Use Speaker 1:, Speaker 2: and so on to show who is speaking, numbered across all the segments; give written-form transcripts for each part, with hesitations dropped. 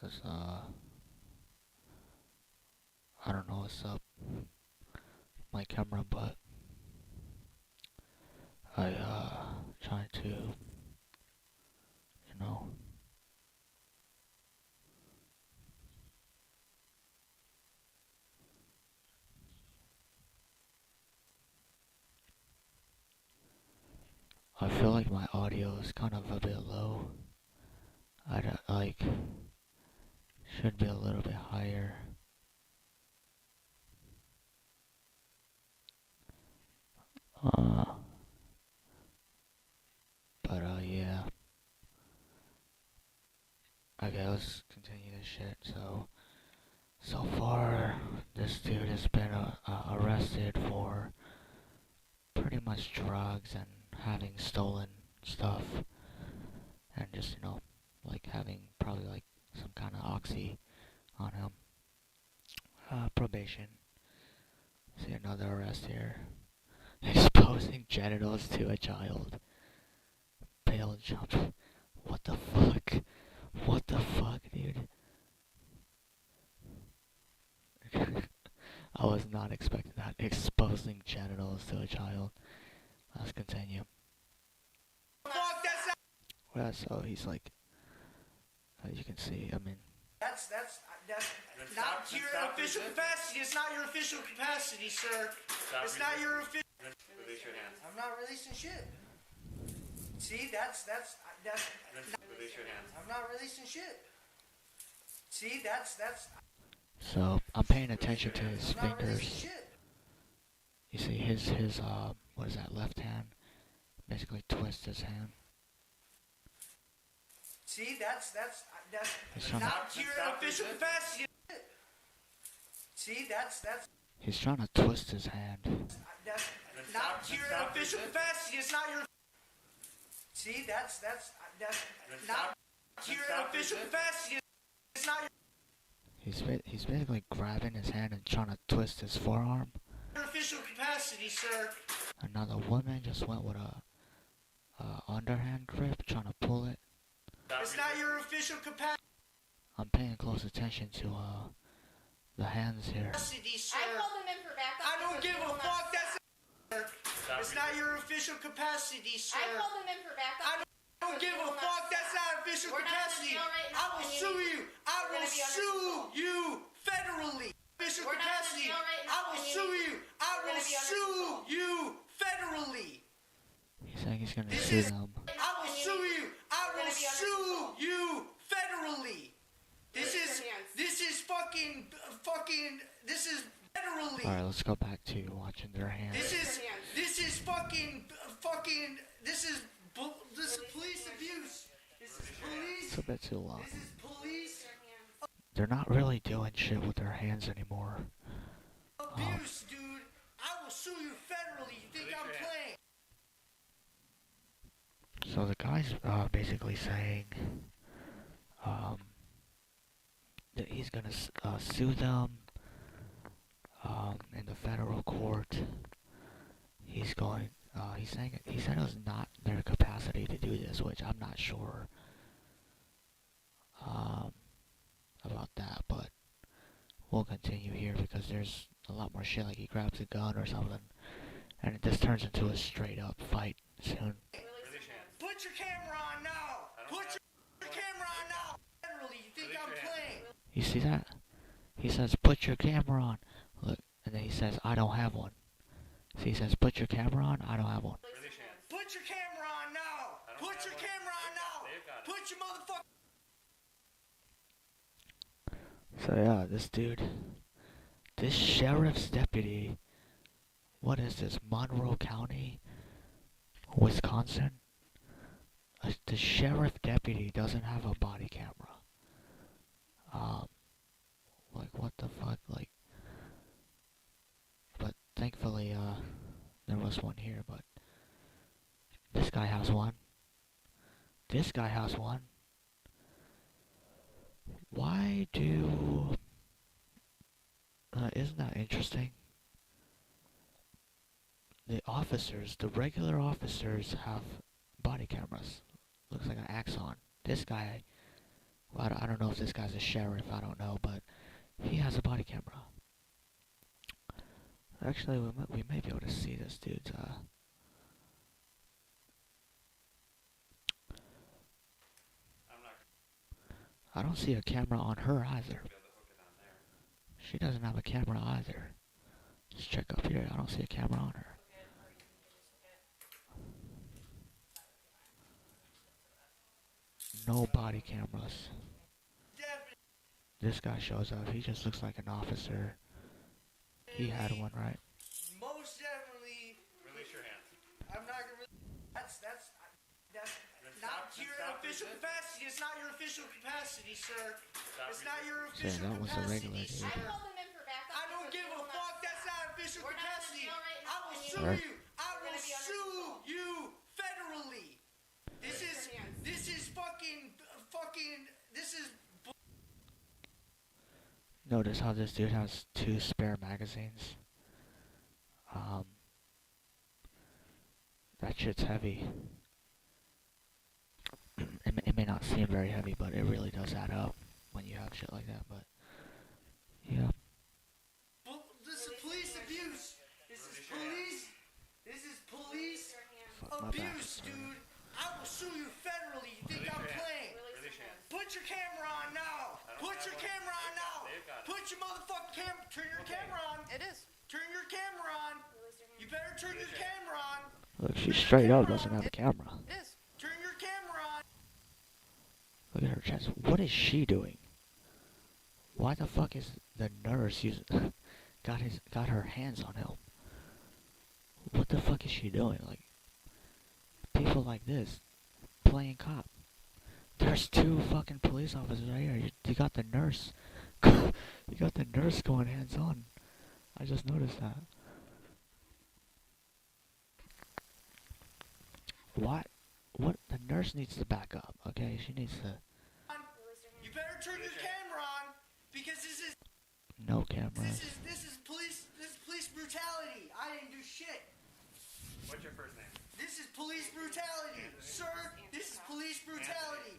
Speaker 1: Cause I don't know what's up with my camera, but I try to, you know, I feel like my audio is kind of a bit low. I don't, like should be a little bit higher. Uh, but yeah. Okay, let's continue this shit. So far, this dude has been arrested for pretty much drugs and having stolen stuff, and just, you know, like having probably like some kind of oxy on him. Probation. See another arrest here. Exposing genitals to a child. Bail jump. What the fuck? What the fuck, dude? I was not expecting that. Exposing genitals to a child. Let's continue. Well, so he's like, as you can see, I mean.
Speaker 2: That's not your official capacity. It's not your official capacity, sir. It's not your official. Release your hands. I'm not releasing shit. See, that's. Release your hands. I'm not releasing shit. See, that's.
Speaker 1: So I'm paying attention to his fingers. You see his what is that, left hand? Basically twists his hand.
Speaker 2: See, that's not your official capacity. See, that's.
Speaker 1: He's trying to twist his hand.
Speaker 2: That's not your official capacity. It's not your. See, that's not your official capacity. It's not your.
Speaker 1: He's basically grabbing his hand and trying to twist his forearm.
Speaker 2: Your official capacity, sir.
Speaker 1: Another woman just went with a underhand grip, trying to pull it.
Speaker 2: It's not your official capacity.
Speaker 1: I'm paying close attention to the hands here.
Speaker 2: I called him in for backup. I don't give a fuck. It's not your official capacity, sir. I called him in for backup. I don't give a fuck. That's not official capacity. I will sue you. I will sue you federally. Official capacity. I will sue you. I will sue you federally.
Speaker 1: He's saying he's gonna sue them.
Speaker 2: I will sue you. I will sue you federally. This is fucking. This is federally.
Speaker 1: All right, let's go back to watching their hands.
Speaker 2: This is fucking. This is police abuse. This is police.
Speaker 1: It's a bit too long.
Speaker 2: This is police
Speaker 1: They're not really doing shit with their hands anymore.
Speaker 2: abuse, dude. I will sue you federally. You think I'm playing?
Speaker 1: So the guy's basically saying that he's gonna sue them in the federal court. He's going. He said it was not their capacity to do this, which I'm not sure about that, but we'll continue here because there's a lot more shit. Like he grabs a gun or something, and it just turns into a straight up fight soon.
Speaker 2: Put your camera on now. Put your camera on now. Federally, you think I'm playing?
Speaker 1: You see that? He says, "Put your camera on." Look, and then he says, "I don't have one." So he says, "Put your camera on." I don't have one.
Speaker 2: Put your camera on now. Put your camera on now. Put your motherfucker.
Speaker 1: So yeah, this dude, this sheriff's deputy, what is this, Monroe County, Wisconsin? The sheriff deputy doesn't have a body camera. Like what the fuck, like, but thankfully, there was one here, but this guy has one. This guy has one. Why do... isn't that interesting? The officers, the regular officers have body cameras. Looks like an Axon. This guy Well, I don't know if this guy's a sheriff. I don't know, but he has a body camera. Actually, we may be able to see this dude's. I don't see a camera on her either. She doesn't have a camera either. Let's check up here. I don't see a camera on her. No body cameras. This guy shows up. He just looks like an officer. He had one, right?
Speaker 2: Most definitely. Release your hand. I'm not gonna. That's not your official capacity. It's not your official capacity, sir. It's not your official capacity, sir. I don't give a fuck. That's not official capacity. I will sue you. I will sue you federally. This is fucking. This is.
Speaker 1: Notice how this dude has 2 spare magazines. That shit's heavy. It may not seem very heavy, but it really does add up when you have shit like that, but yeah.
Speaker 2: Well, this is police abuse. This is police abuse, dude. I will sue you federally. You think I'm playing? Put your camera on now. Put your camera on now. Put your motherfucking camera. Turn your camera on.
Speaker 3: It is.
Speaker 2: Turn your camera on. You better turn your camera on.
Speaker 1: Look, she straight up doesn't have a camera.
Speaker 3: It is.
Speaker 2: Turn your camera on.
Speaker 1: Look at her chest. What is she doing? Why the fuck is the nurse got her hands on him? What the fuck is she doing? Like, people like this playing cop. There's 2 fucking police officers right here. You got the nurse. You got the nurse going hands on. I just noticed that. What? The nurse needs to back up, okay? She needs to.
Speaker 2: You better turn your camera on because this is
Speaker 1: No camera.
Speaker 2: This is police brutality. I didn't do shit.
Speaker 4: What's your first name?
Speaker 2: This is police brutality, sir. This is police brutality.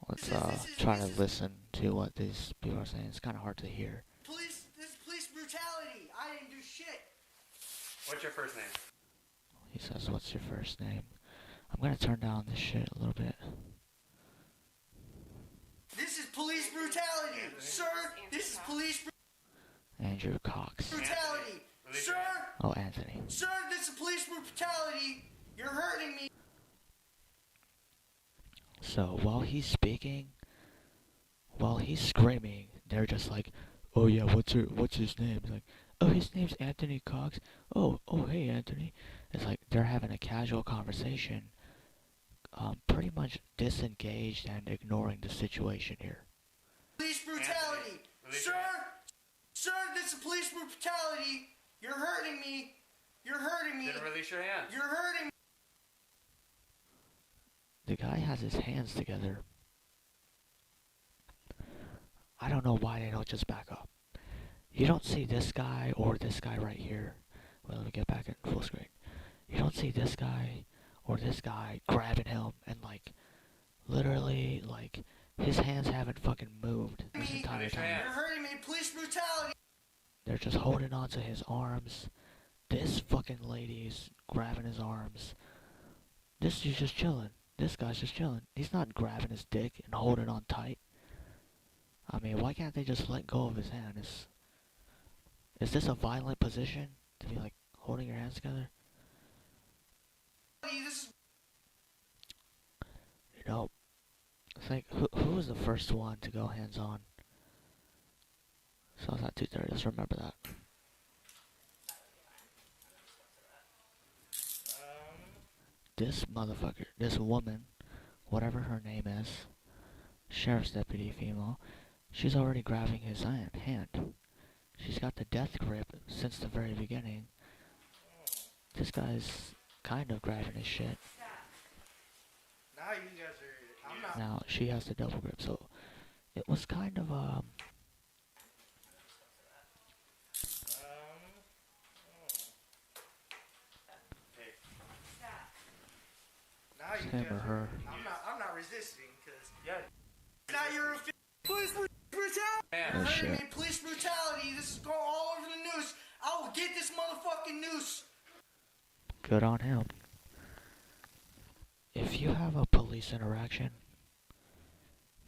Speaker 1: Let's try to listen to what these people are saying. It's kind of hard to hear.
Speaker 2: This is police brutality. I didn't do shit.
Speaker 4: What's your first name?
Speaker 1: He says, "What's your first name?" I'm gonna turn down this shit a little bit.
Speaker 2: This is police brutality, sir. This is police
Speaker 1: Andrew Cox.
Speaker 2: brutality, sir.
Speaker 1: Oh, Anthony.
Speaker 2: Sir, this is police brutality. You're hurting me.
Speaker 1: So while he's speaking, while he's screaming, they're just like, "Oh yeah, what's his name?" It's like, "Oh, his name's Anthony Cox. Oh, hey Anthony." It's like they're having a casual conversation, pretty much disengaged and ignoring the situation here.
Speaker 2: Police brutality, sir. Sir, this is police brutality. You're hurting me. You're hurting me.
Speaker 4: Then release your hand.
Speaker 2: You're hurting me.
Speaker 1: The guy has his hands together. I don't know why they don't just back up. You don't see this guy or this guy right here. Well, let me get back in full screen. You don't see this guy or this guy grabbing him and like, literally, like, his hands haven't fucking moved this entire time.
Speaker 2: You're hurting me. Police brutality.
Speaker 1: They're just holding on to his arms. This fucking lady's grabbing his arms. This dude's just chilling. This guy's just chilling. He's not grabbing his dick and holding on tight. I mean, why can't they just let go of his hand? Is this a violent position to be like holding your hands together? You know, I think who was the first one to go hands on? So it's at 2:30. Let's remember that. This motherfucker, this woman, whatever her name is, sheriff's deputy female, she's already grabbing his hand. She's got the death grip since the very beginning. This guy's kind of grabbing his shit.
Speaker 2: Now you guys are. I'm not.
Speaker 1: Now she has the double grip, so it was kind of
Speaker 2: Now you
Speaker 1: him
Speaker 2: guys
Speaker 1: or her.
Speaker 2: I'm not resisting because
Speaker 4: Yeah.
Speaker 2: Now you're police brutality.
Speaker 1: Oh shit.
Speaker 2: Police brutality. This is going all over the news. I will get this motherfucking news.
Speaker 1: Good on him. If you have a police interaction,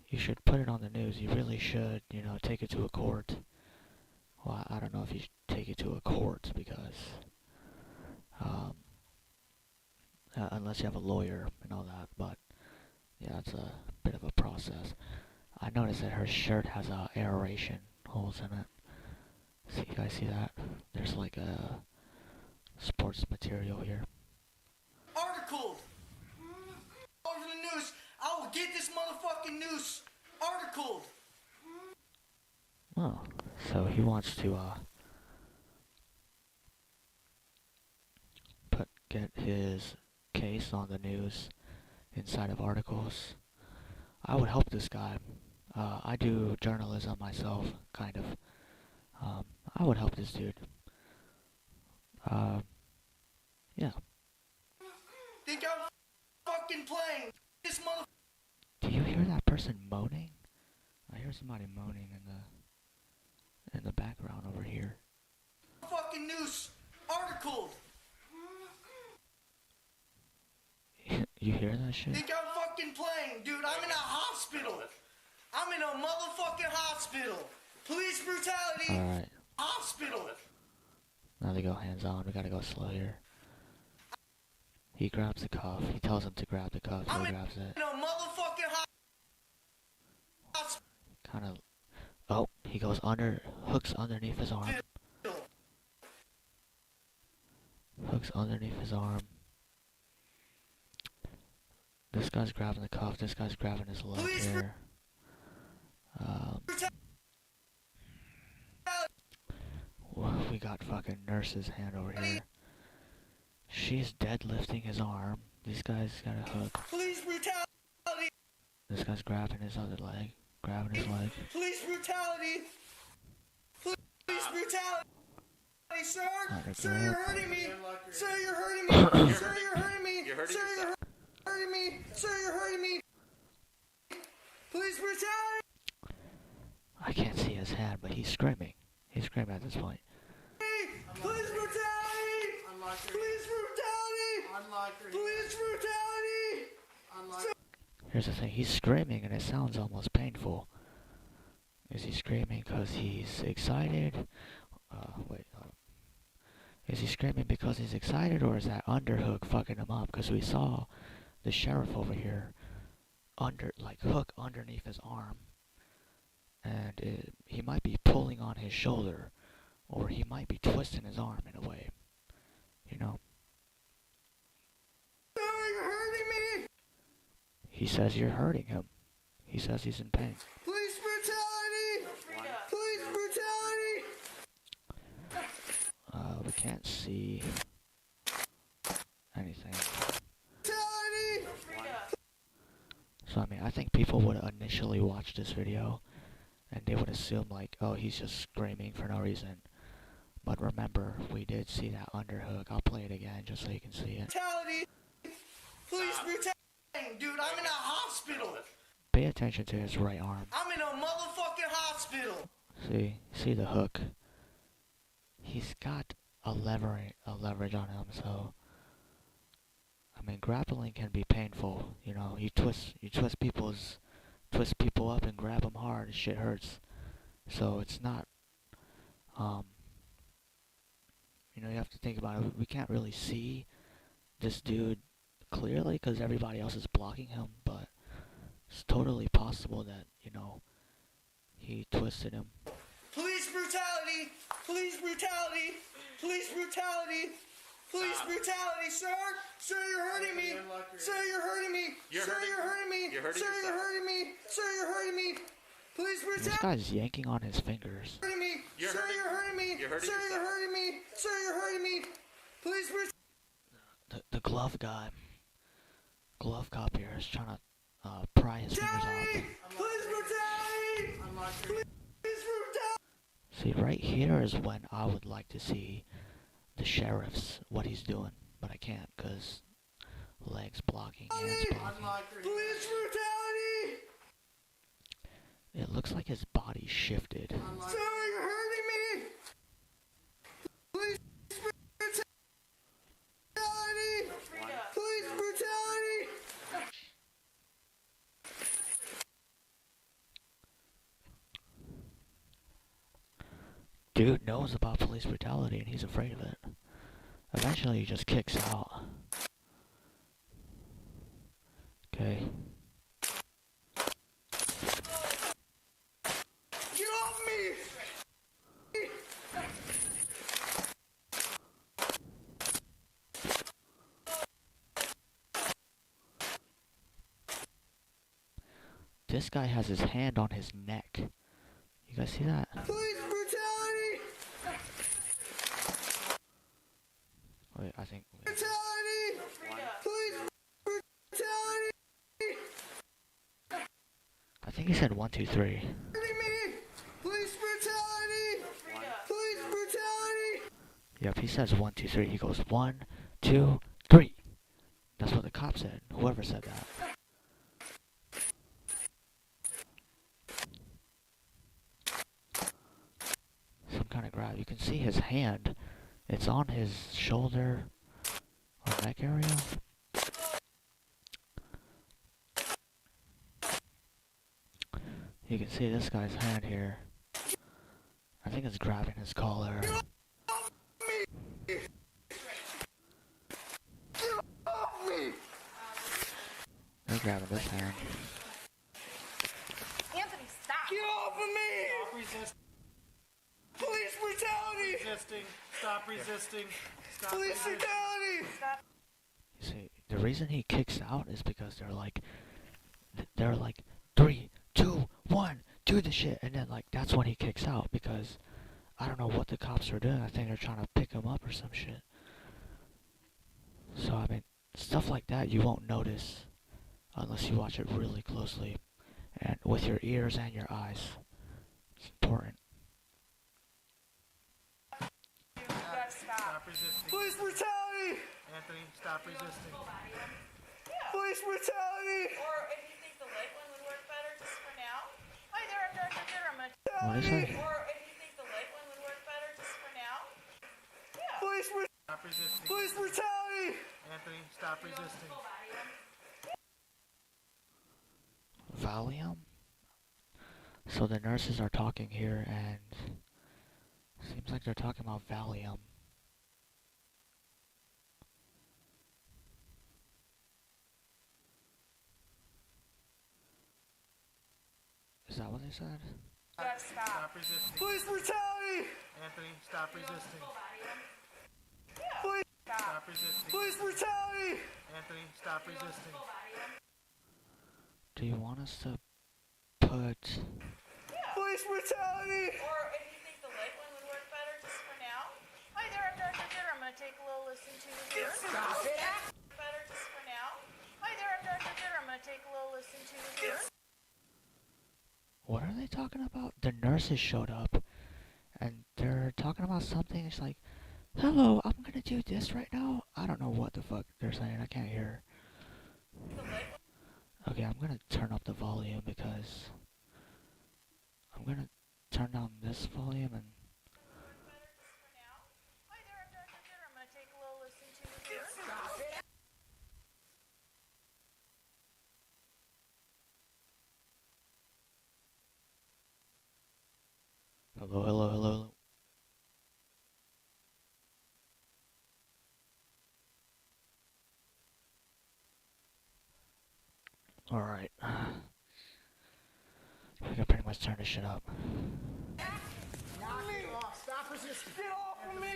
Speaker 1: you should put it on the news. You really should, you know, take it to a court. Well, I don't know if you should take it to a court because, unless you have a lawyer and all that, but yeah, it's a bit of a process. I noticed that her shirt has aeration holes in it. See, you guys see that? There's like a sports material here.
Speaker 2: Article over the news. I will get this motherfucking news. Article.
Speaker 1: Oh, so he wants to get his case on the news inside of articles. I would help this guy. I do journalism myself, kind of. I would help this dude. Yeah.
Speaker 2: Think I'm fucking playing this mother.
Speaker 1: Do you hear that person moaning? I hear somebody moaning in the background over here.
Speaker 2: Fucking news article.
Speaker 1: You hear that shit?
Speaker 2: Think I'm fucking playing, dude. I'm in a hospital. I'm in a motherfucking hospital. Police brutality.
Speaker 1: Alright.
Speaker 2: Hospital.
Speaker 1: Now they go hands on. We gotta go slow here. He grabs the cuff. He tells him to grab the cuff. He grabs it.
Speaker 2: In a motherfucking hospital.
Speaker 1: Kind of. Oh, he goes hooks underneath his arm. Hooks underneath his arm. This guy's grabbing the cuff. This guy's grabbing his leg here. We got fucking nurse's hand over here. She's deadlifting his arm. This guy's got a hook.
Speaker 2: Police brutality.
Speaker 1: This guy's grabbing his other leg. Grabbing his leg.
Speaker 2: Police brutality. Police brutality. Sir, sir, you're hurting me. Sir, you're hurting me. Sir, you're hurting me. Sir, you're hurting me. Sir, you're hurting me. Police brutality.
Speaker 1: I can't see his hand, but he's screaming. He's screaming at this point.
Speaker 2: Police brutality. Police brutality. Police brutality.
Speaker 1: Here's the thing. He's screaming, and it sounds almost painful. Is he screaming because he's excited? Is he screaming because he's excited, or is that underhook fucking him up? Because we saw the sheriff over here hook underneath his arm, and he might be pulling on his shoulder, or he might be twisting his arm in a way, you know.
Speaker 2: Sir, you're hurting me.
Speaker 1: He says you're hurting him. He says he's in pain.
Speaker 2: Police brutality. Police brutality.
Speaker 1: We can't see anything.
Speaker 2: Brutality.
Speaker 1: So I mean, I think people would initially watch this video and they would assume like, oh, he's just screaming for no reason. But remember, we did see that underhook. I'll play it again just so you can see it.
Speaker 2: Brutality. Police brutality. Dude, I'm in a hospital.
Speaker 1: Pay attention to his right arm.
Speaker 2: I'm in a motherfucking hospital.
Speaker 1: See the hook. He's got a leverage on him, so I mean, grappling can be painful. You know, you twist people up and grab them hard. Shit hurts. So it's not. You know, you have to think about it. We can't really see this dude clearly because everybody else is blocking him, but it's totally possible that, you know, he twisted him.
Speaker 2: Police brutality. Police brutality. Police brutality. Police brutality, sir. Sir, you're hurting me. Sir, you're hurting me. Sir, you're hurting me. Sir, you're hurting me. Sir, you're hurting me. Police brutality.
Speaker 1: This guy's yanking on his fingers.
Speaker 2: Sir, you're hurting me. Sir, you're hurting me. Sir, you're hurting me. Police brutality.
Speaker 1: The glove guy. Glove cop here is trying to pry his fingers off.
Speaker 2: Police brutality. Police brutality.
Speaker 1: See, right here is when I would like to see the sheriff's, what he's doing. But I can't, because legs blocking, hands blocking.
Speaker 2: Police brutality.
Speaker 1: It looks like his body shifted.
Speaker 2: Sir, you're hurting me! Police brutality! Police brutality!
Speaker 1: Dude knows about police brutality and he's afraid of it. Eventually he just kicks out. Okay.
Speaker 2: Get off me!
Speaker 1: This guy has his hand on his neck. You guys see that?
Speaker 2: Police brutality!
Speaker 1: Wait, I think...
Speaker 2: Brutality! Police brutality!
Speaker 1: I think he said 1, 2, 3.
Speaker 2: Hurting me! Police brutality! Police brutality!
Speaker 1: Yep, he says 1, 2, 3. He goes 1, 2, 3. That's what the cop said. Whoever said that. Some kind of grab. You can see his hand. It's on his shoulder or neck area. You can see this guy's hand here. I think it's grabbing his collar.
Speaker 2: Get off me!
Speaker 1: They're grabbing this hand.
Speaker 3: Anthony, stop!
Speaker 2: Get off of me!
Speaker 5: Stop resisting.
Speaker 2: Police brutality!
Speaker 5: Resisting. Stop resisting. Stop
Speaker 2: Police
Speaker 5: resisting.
Speaker 2: brutality!
Speaker 1: You see, the reason he kicks out is because they're like 3, 2, 1, do the shit, and then like that's when he kicks out because I don't know what the cops are doing. I think they're trying to pick him up or some shit. So I mean, stuff like that you won't notice unless you watch it really closely and with your ears and your eyes. It's important.
Speaker 3: You gotta stop.
Speaker 5: Stop resisting.
Speaker 2: Police brutality!
Speaker 5: Anthony, stop resisting.
Speaker 2: Police brutality!
Speaker 3: Or if you think the leg one would work better, just for now. Hi there, I'm Dr. Good. I'm gonna...
Speaker 1: What is it?
Speaker 3: Or if you think the leg one would work better, just for now. Yeah.
Speaker 2: Police brutality!
Speaker 5: Stop resisting.
Speaker 2: Police brutality!
Speaker 5: Anthony, stop resisting.
Speaker 1: Valium? So the nurses are talking here and seems like they're talking about Valium. Is that what they said?
Speaker 3: You gotta stop.
Speaker 5: Stop resisting.
Speaker 2: Police brutality!
Speaker 5: Anthony, stop resisting.
Speaker 2: Police,
Speaker 5: Stop resisting.
Speaker 2: police brutality!
Speaker 5: Anthony, stop resisting.
Speaker 1: Do you want us to put...
Speaker 2: Police brutality!
Speaker 3: Or if you think the leg one would work better, just for now. Hi there, I'm Dr. Good. I'm gonna take a little listen to you here. Stop it! Better just for now. Hi there, I'm Dr. Good. I'm gonna take a little listen to you here.
Speaker 1: What are they talking about? The nurses showed up and they're talking about something. It's like, hello, I'm gonna do this right now. I don't know what the fuck they're saying. I can't hear. Okay, I'm gonna turn up the volume because I'm gonna turn down this volume and
Speaker 3: Hi there, I'm Dr. Good. I'm gonna take a little listen to you here. Stop it!
Speaker 1: hello, hello, hello, hello. Alright. I think I pretty much turned this shit up.
Speaker 2: Stop resisting! Get off of me!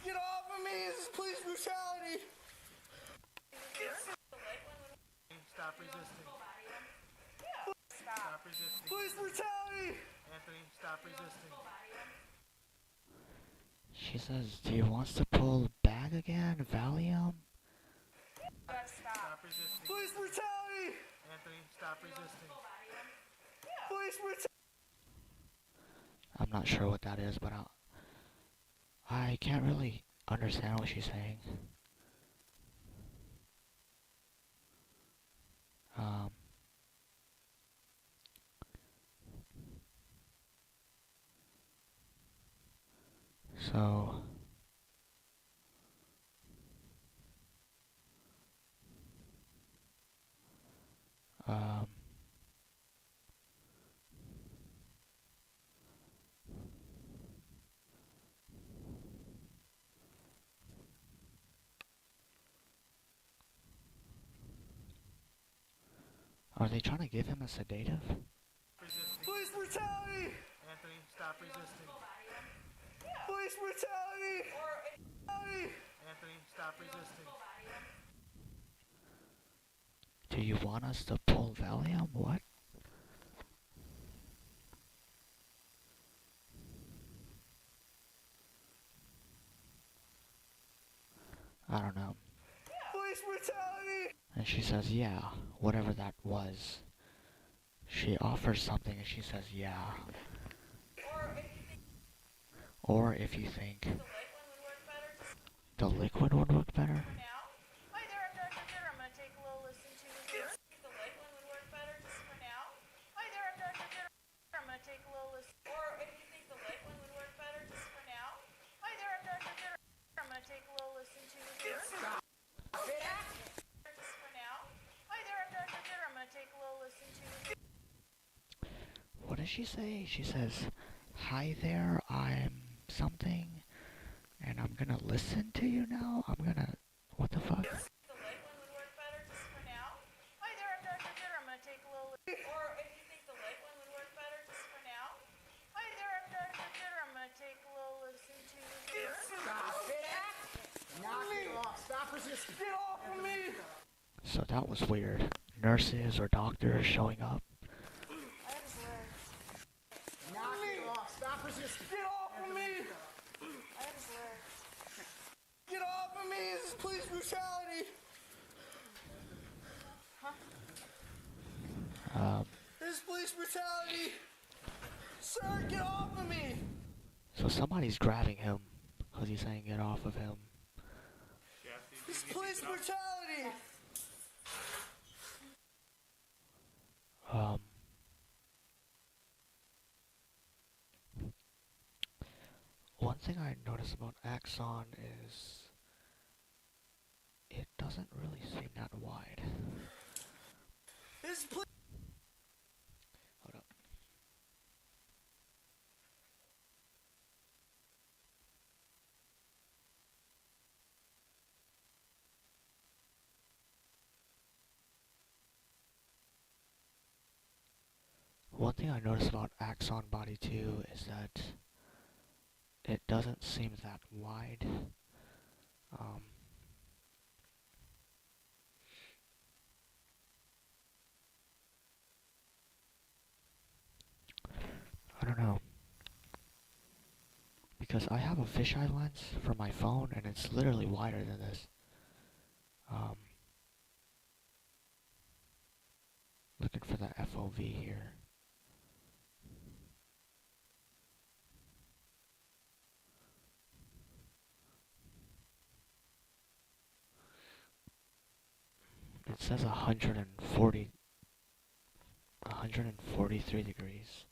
Speaker 2: Get off of me! This is police brutality!
Speaker 5: Stop resisting. Stop resisting.
Speaker 2: Police brutality!
Speaker 5: Anthony, stop resisting.
Speaker 1: She says, do you want us to pull bag again? Valium?
Speaker 5: Stop resisting.
Speaker 2: Police brutality!
Speaker 5: Anthony, stop resisting.
Speaker 2: Police brutality!
Speaker 1: I'm not sure what that is, but I can't really understand what she's saying. So, um, are they trying to give him a sedative?
Speaker 5: Resisting.
Speaker 2: Police brutality!
Speaker 5: Anthony, stop resisting.
Speaker 2: Police brutality!
Speaker 5: Anthony, stop resisting.
Speaker 1: Do you want us to pull Valium? What? I don't know.
Speaker 2: Police brutality!
Speaker 1: And she says, yeah, whatever that was. She offers something and she says, yeah. Or if you think the liquid would work better.
Speaker 3: Hi there, I'm Dr. Jitter. I'm going to take a little listen to you here. The light one would work better just for now. Hi there, I'm Dr. Jitter. I'm going to take a little listen. Or if you think the light one would work better just for now. Hi there, I'm Dr. Jitter. I'm going to take a little listen to you here. Just for now. Hi there, I'm Dr. Jitter. I'm going to take a little listen to you here.
Speaker 1: What does she say? She says, hi there, I'm something, and I'm gonna listen to you now? I'm gonna... What the fuck?
Speaker 3: The light one would work better just for now. Hi there, I'm Dr. Jitter. I'm going to take a little listen. Or if you think the light one would work better just for now. Hi there, I'm Dr. Jitter. I'm going to take a little listen to you here.
Speaker 2: Knock it off! Stop resisting! Get off of me!
Speaker 1: So that was weird. Nurses or doctors showing up.
Speaker 2: Knock it off! Stop resisting! Get off of me! Get off of me! This is police brutality! This is police brutality! Sir, get off of me!
Speaker 1: So somebody's grabbing him because he's saying get off of him.
Speaker 2: This is police brutality!
Speaker 1: One thing I noticed about Axon is it doesn't really seem that wide.
Speaker 2: This is police...
Speaker 1: Hold up. One thing I noticed about Axon Body 2 is that it doesn't seem that wide. I don't know. Because I have a fisheye lens for my phone and it's literally wider than this. Looking for the FOV here. It says 143 degrees.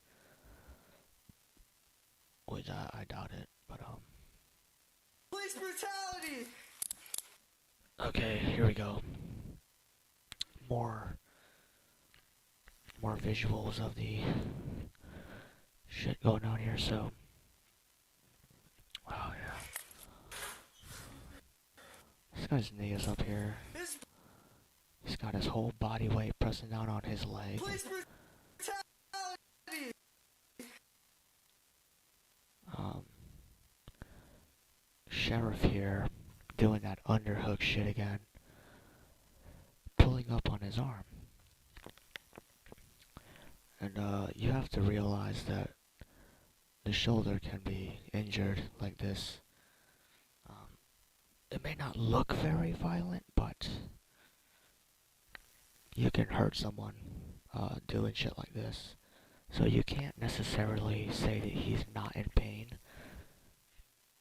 Speaker 1: Which I doubt it, but
Speaker 2: Police brutality!
Speaker 1: okay, here we go. More visuals of the shit going on here, so oh yeah. This guy's knee is up here. He's got his whole body weight pressing down on his leg.
Speaker 2: Police brutality!
Speaker 1: Sheriff here doing that underhook shit again. Pulling up on his arm. And you have to realize that the shoulder can be injured like this. It may not look very violent, but you can hurt someone doing shit like this. So you can't necessarily say that he's not in pain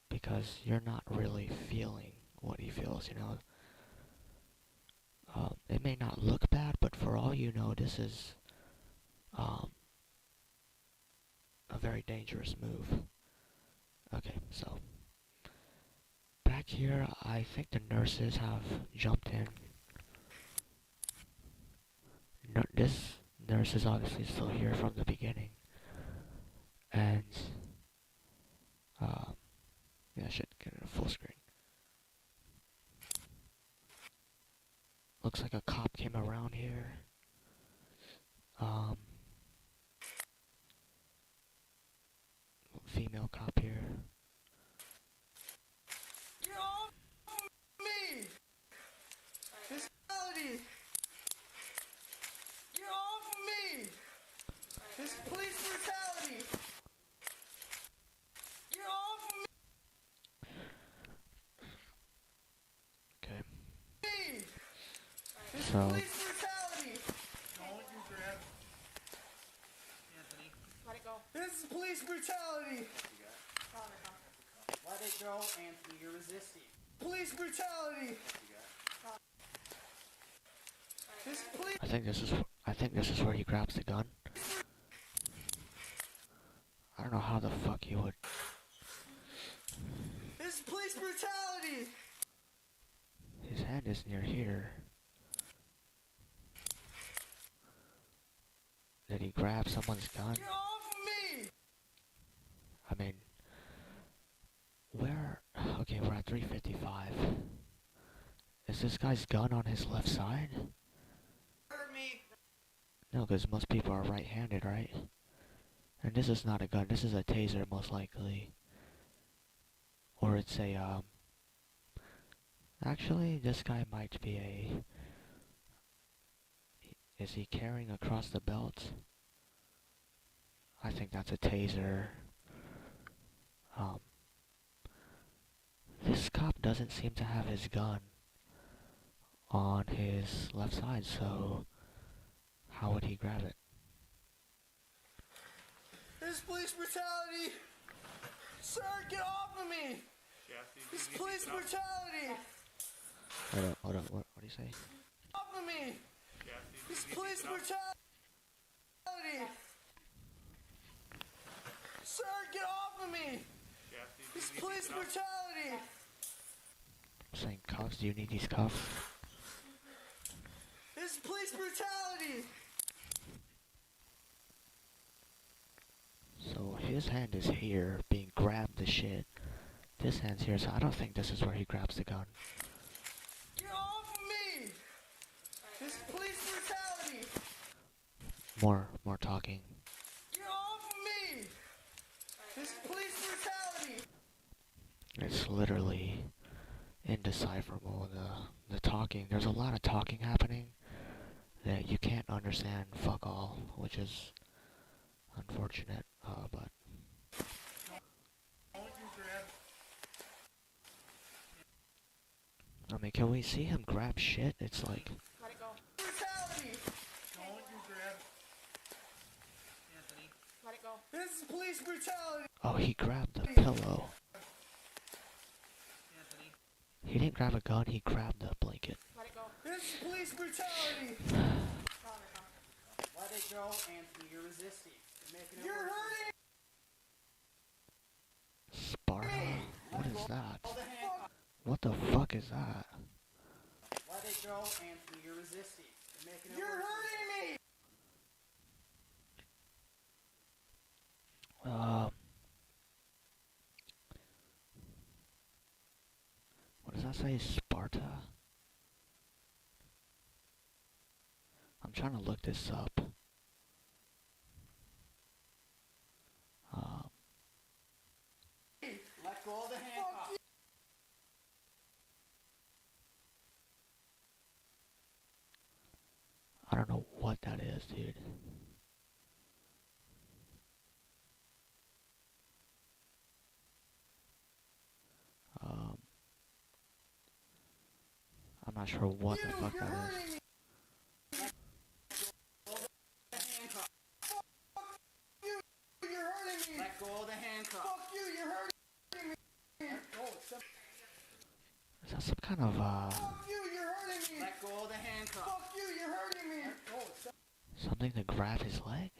Speaker 1: because you're not really feeling what he feels, you know. It may not look bad, but for all you know, this is a very dangerous move. Okay, so back here, I think the nurses have jumped in. No, this nurse is obviously still here from the beginning. And, yeah, I should get it a full screen. Looks like a cop came around here. Female cop here.
Speaker 2: Get off me! This reality! Get off me! This police brutality! Get off me!
Speaker 1: Okay.
Speaker 2: This
Speaker 1: So,
Speaker 2: police brutality!
Speaker 5: Don't you grab Anthony.
Speaker 3: Let it go.
Speaker 2: This is police brutality!
Speaker 5: Let it go, Anthony. You're resisting.
Speaker 2: Police brutality! This police...
Speaker 1: I think this is where he grabs the gun. I don't know how the fuck he would.
Speaker 2: This is police brutality!
Speaker 1: His hand is near here. Did he grab someone's gun?
Speaker 2: Get off me!
Speaker 1: I mean, where? Okay, we're at 355. Is this guy's gun on his left side?
Speaker 2: Hurt me!
Speaker 1: No, because most people are right-handed, right? And this is not a gun. This is a taser, most likely. Or it's a, Actually, this guy might be a... Is he carrying across the belt? I think that's a taser. This cop doesn't seem to have his gun on his left side, so how would he grab it?
Speaker 2: This is police brutality! Sir, get off of me! This is police brutality!
Speaker 1: Hold up, what do you say?
Speaker 2: Off of me! This is police brutality! Sir, get off of me! This is police brutality!
Speaker 1: I'm saying cuffs, do you need these cuffs?
Speaker 2: This is police brutality!
Speaker 1: So his hand is here, being grabbed the shit. This hand's here, so I don't think this is where he grabs the gun.
Speaker 2: Get off of me! This is police brutality!
Speaker 1: More talking.
Speaker 2: Get off of me! This is police brutality!
Speaker 1: It's literally indecipherable, the talking. There's a lot of talking happening that you can't understand fuck all, which is unfortunate, but... I mean, can we see him grab shit? It's like...
Speaker 3: Let it go.
Speaker 2: Brutality!
Speaker 5: Don't you grab Anthony.
Speaker 3: Let it go.
Speaker 2: This is police brutality!
Speaker 1: Oh, he grabbed the pillow.
Speaker 5: Anthony.
Speaker 1: He didn't grab a gun, he grabbed the blanket.
Speaker 3: Let it go.
Speaker 2: This is police brutality!
Speaker 5: Let it go, Anthony. You're resisting. You're making it
Speaker 2: You're
Speaker 5: worse.
Speaker 2: hurting!
Speaker 1: Sparta? What is that?
Speaker 5: Hold the handcuff.
Speaker 1: What the fuck is that?
Speaker 5: Let it go, Anthony. You're resisting. You're making it
Speaker 2: You're
Speaker 5: worse.
Speaker 2: hurting me!
Speaker 1: What does that say? Sparta? I'm trying to look this up.
Speaker 5: Let go of the handcuff.
Speaker 1: I don't know what that is, dude. I'm not sure what the fuck
Speaker 2: You're
Speaker 1: that
Speaker 2: hurting
Speaker 1: is.
Speaker 2: me! You're hurting me!
Speaker 5: Let go of the handcuff.
Speaker 2: Fuck you, you're hurting me!
Speaker 1: Is that some kind of,
Speaker 2: Fuck you, you're hurting me!
Speaker 5: Let go of the handcuff.
Speaker 2: Fuck you, you're hurting me!
Speaker 1: something to grab his leg?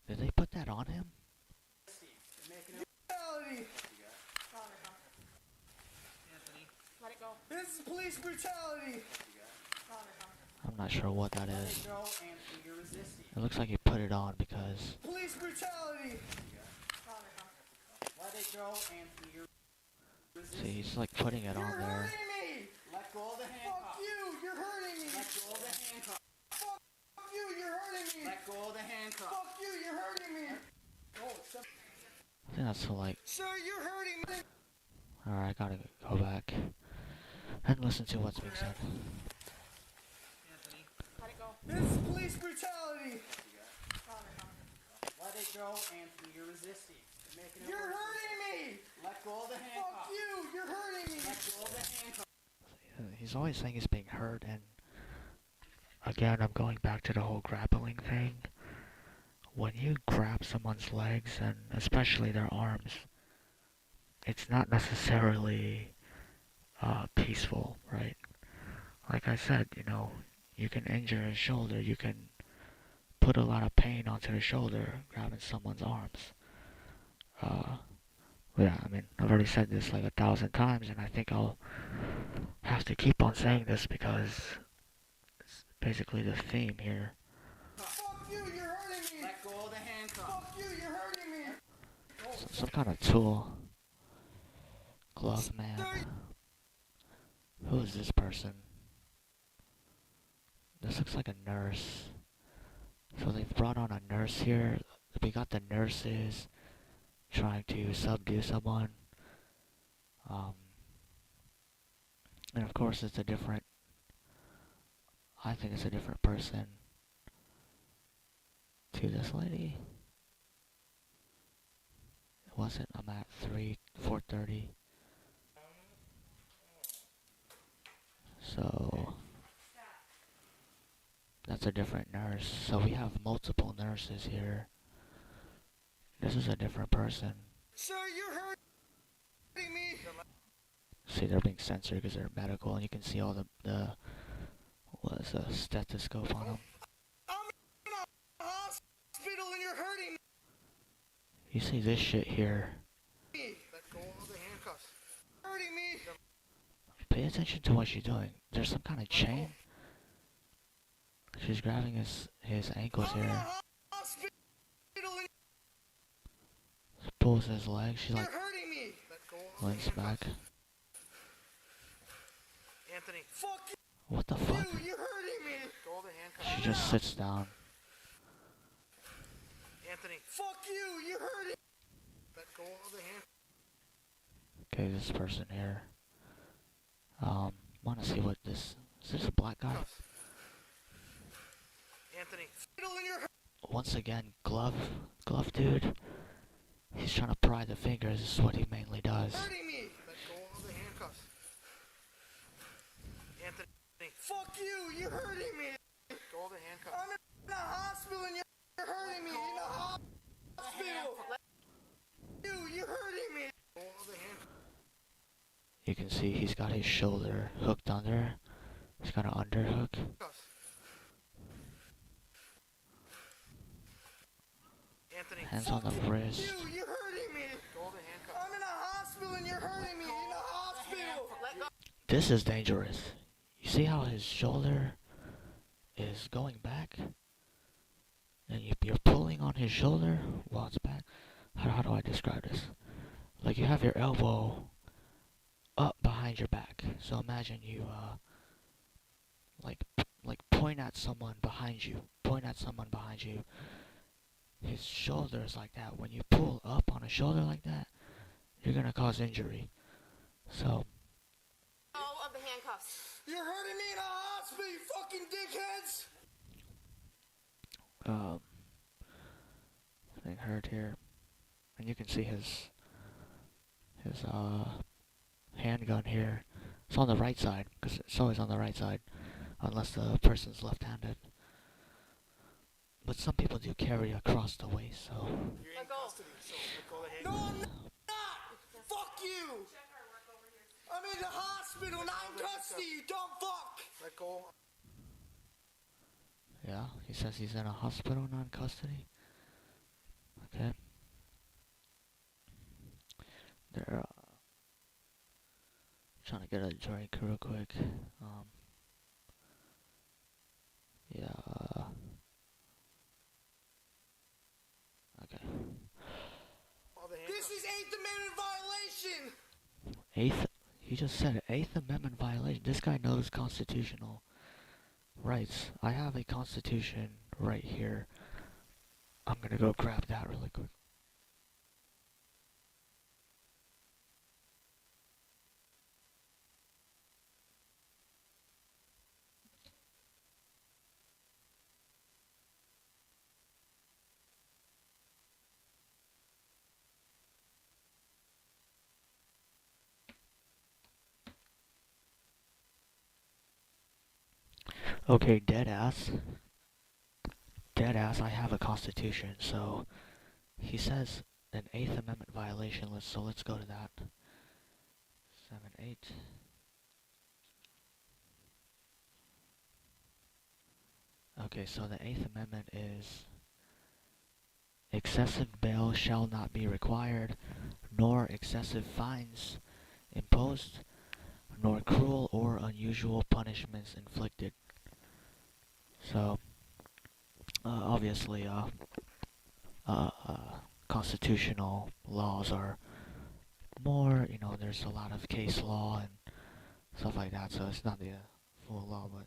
Speaker 1: Did they put that on him?
Speaker 2: Brutality.
Speaker 3: Let it go.
Speaker 2: This is police brutality.
Speaker 1: I'm not sure what that
Speaker 5: Let
Speaker 1: is.
Speaker 5: it go, Anthony. You're resisting.
Speaker 1: It looks like he put it on because
Speaker 2: Police brutality.
Speaker 5: Let it go, Anthony. You're resisting.
Speaker 1: see, he's like putting it
Speaker 2: You're
Speaker 1: on there.
Speaker 2: hurting me.
Speaker 5: Let go of the
Speaker 2: Fuck
Speaker 5: handcuff.
Speaker 2: you. You're hurting me.
Speaker 5: Let go of the handcuff.
Speaker 2: Fuck you. You're hurting me.
Speaker 5: Let go of the handcuff.
Speaker 2: Fuck you. You're hurting me.
Speaker 5: Oh, it's some-
Speaker 1: I think that's like,
Speaker 2: Sir, you're hurting me.
Speaker 1: alright, I gotta go back and listen to what's being said.
Speaker 3: Let it go.
Speaker 2: This is police brutality.
Speaker 5: Let it go, Anthony. You're resisting. You're making it
Speaker 2: You're
Speaker 5: worse.
Speaker 2: hurting me.
Speaker 5: Let go of the handcuff.
Speaker 2: Fuck you. You're hurting me.
Speaker 5: Let go of the handcuff.
Speaker 1: He's always saying he's being hurt, and again, I'm going back to the whole grappling thing. When you grab someone's legs, and especially their arms, it's not necessarily peaceful, right? Like I said, you know, you can injure his shoulder, you can put a lot of pain onto the shoulder grabbing someone's arms. Yeah, I mean, I've already said this like 1,000 times, and I think I'll have to keep on saying this because it's basically the theme here.
Speaker 2: Fuck you. You're hurting me.
Speaker 5: Let go of the handcuff.
Speaker 2: Fuck you. You're hurting me.
Speaker 1: Some kind of tool. Glove man. Who is this person? This looks like a nurse. So they've brought on a nurse here. We got the nurses trying to subdue someone. And of course it's a different, I think it's a different person to this lady. It wasn't, I'm at 4:30. So that's a different nurse. So we have multiple nurses here. This is a different person.
Speaker 2: Sir, you're hurting me.
Speaker 1: See, they're being censored because they're medical, and you can see all the what is a stethoscope on them.
Speaker 2: I'm in a hospital and you're hurting me.
Speaker 1: You see this shit here.
Speaker 2: Let go of the handcuffs. Hurting me.
Speaker 1: Pay attention to what she's doing. There's some kind of chain. She's grabbing his ankles
Speaker 2: I'm in a
Speaker 1: here.
Speaker 2: hospital and
Speaker 1: Pulls his leg. She
Speaker 2: you're
Speaker 1: like
Speaker 2: hurting me. Let go of
Speaker 1: leans back.
Speaker 2: Anthony. Fuck
Speaker 1: What the fuck?
Speaker 2: you. You're hurting me. Let go of the handcuffs.
Speaker 1: She just sits down.
Speaker 2: Anthony. Fuck you. You're hurting. Let go of the handcuffs.
Speaker 1: Okay, this person here. Want to see what this is. This a black guy?
Speaker 2: Anthony.
Speaker 1: Once again, glove dude. He's trying to pry the fingers. This is what he mainly does.
Speaker 2: Hurting me. Let go of the handcuffs. Anthony. Fuck you. You're hurting me. Let go of the handcuffs. I'm in a hospital and you're hurting me. In a hospital. You're hurting me. Let go of the handcuffs.
Speaker 1: You can see he's got his shoulder hooked under. He's got an underhook.
Speaker 2: Anthony.
Speaker 1: Hands on the wrist.
Speaker 2: You're hurting me. Go the handcuffs. I'm in a hospital and you're hurting me. In a hospital. Let go.
Speaker 1: This is dangerous. You see how his shoulder is going back? And you're pulling on his shoulder while it's back. How do I describe this? Like you have your elbow up behind your back. So imagine you like point at someone behind you. Point at someone behind you. His shoulder is like that. When you pull up on a shoulder like that, you're gonna cause injury. So
Speaker 3: All of the handcuffs.
Speaker 2: You're hurting me in a hospital, you fucking dickheads.
Speaker 1: thing hurt here. And you can see his handgun here. It's on the right side, because it's always on the right side, unless the person's left-handed. But some people do carry across the waist, so...
Speaker 3: Let go.
Speaker 2: No, I'm not. Fuck you. I'm in the hospital, not in custody, you dumb fuck. Let go.
Speaker 1: Yeah, he says he's in a hospital, not in custody. Okay. They're trying to get a drink real quick. Yeah. Okay.
Speaker 2: This is Eighth Amendment violation!
Speaker 1: Eighth? He just said Eighth Amendment violation. This guy knows constitutional rights. I have a constitution right here. I'm gonna go grab that really quick. Okay, deadass. Deadass, I have a constitution, so he says an Eighth Amendment violation. Let's go to that. 7, 8. Okay, so the Eighth Amendment is excessive bail shall not be required, nor excessive fines imposed, nor cruel or unusual punishments inflicted. So, obviously, constitutional laws are more, there's a lot of case law and stuff like that, so it's not the full law, but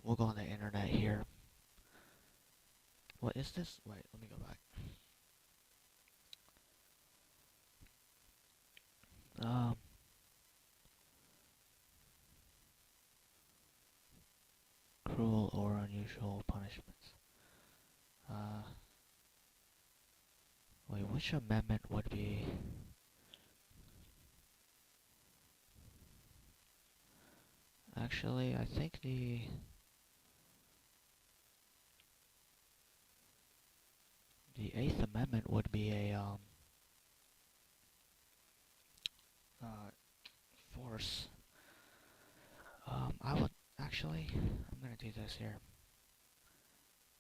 Speaker 1: we'll go on the internet here. What is this? Wait, let me go back. Cruel or unusual punishments. Wait, which amendment would be... Actually, I think the Eighth Amendment would be a force. I would actually. I'm gonna do this here.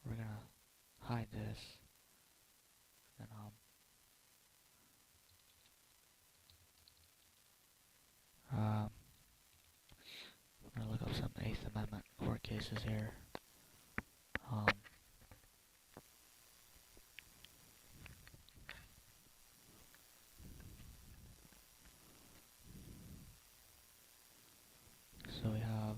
Speaker 1: We're gonna hide this. Then I'm gonna look up some Eighth Amendment court cases here. So we have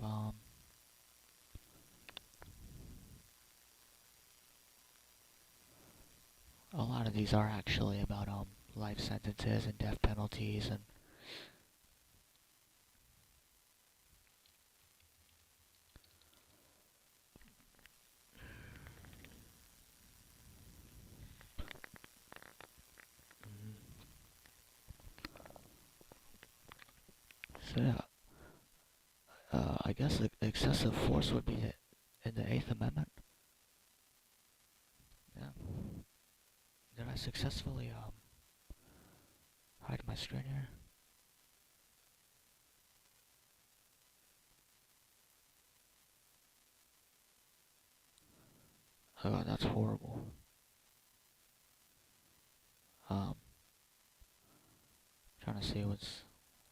Speaker 1: a lot of these are actually about life sentences and death penalties and so yeah. I guess excessive force would be in the Eighth Amendment. Yeah. Did I successfully hide my screen here? Oh, that's horrible. Trying to see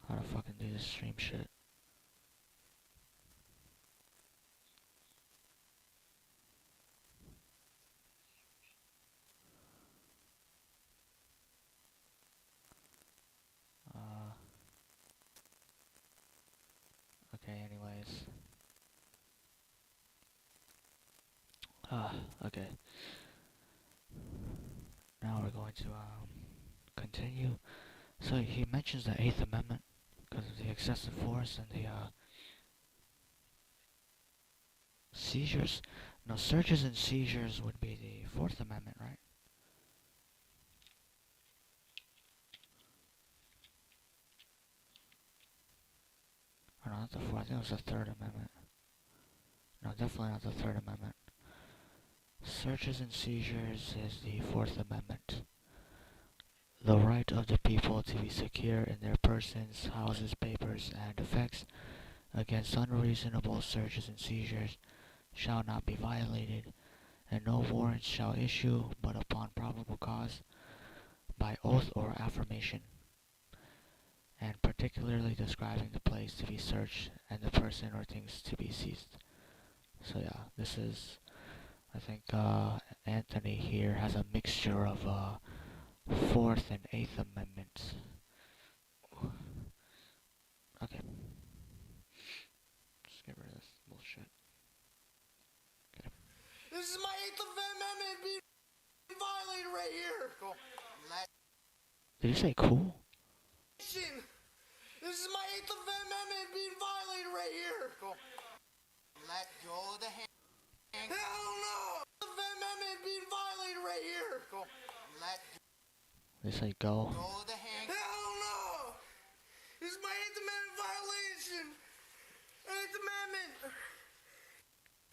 Speaker 1: how to fucking do this stream shit. Okay, anyways. Okay. Now we're going to, continue. So he mentions the Eighth Amendment because of the excessive force and the, seizures. No, searches and seizures would be the Fourth Amendment, right? Or no, not the Fourth. I think it was the Third Amendment. No, definitely not the Third Amendment. Searches and seizures is the Fourth Amendment. The right of the people to be secure in their persons, houses, papers, and effects against unreasonable searches and seizures shall not be violated, and no warrant shall issue but upon probable cause, by oath or affirmation, and particularly describing the place to be searched and the person or things to be seized. So yeah, this is, I think, Anthony here has a mixture of, Fourth and Eighth Amendments. Okay. Just get rid of this bullshit. Okay.
Speaker 2: This is my Eighth Amendment being violated right here. Cool.
Speaker 1: Did you say cool?
Speaker 2: This is my Eighth Amendment being violated right here. Cool. Let go of the hand. Hell no! The Amendment being violated right here. Cool.
Speaker 1: They say go.
Speaker 2: Go of the hand. Hell no! This is my Eighth Amendment violation. Eighth Amendment.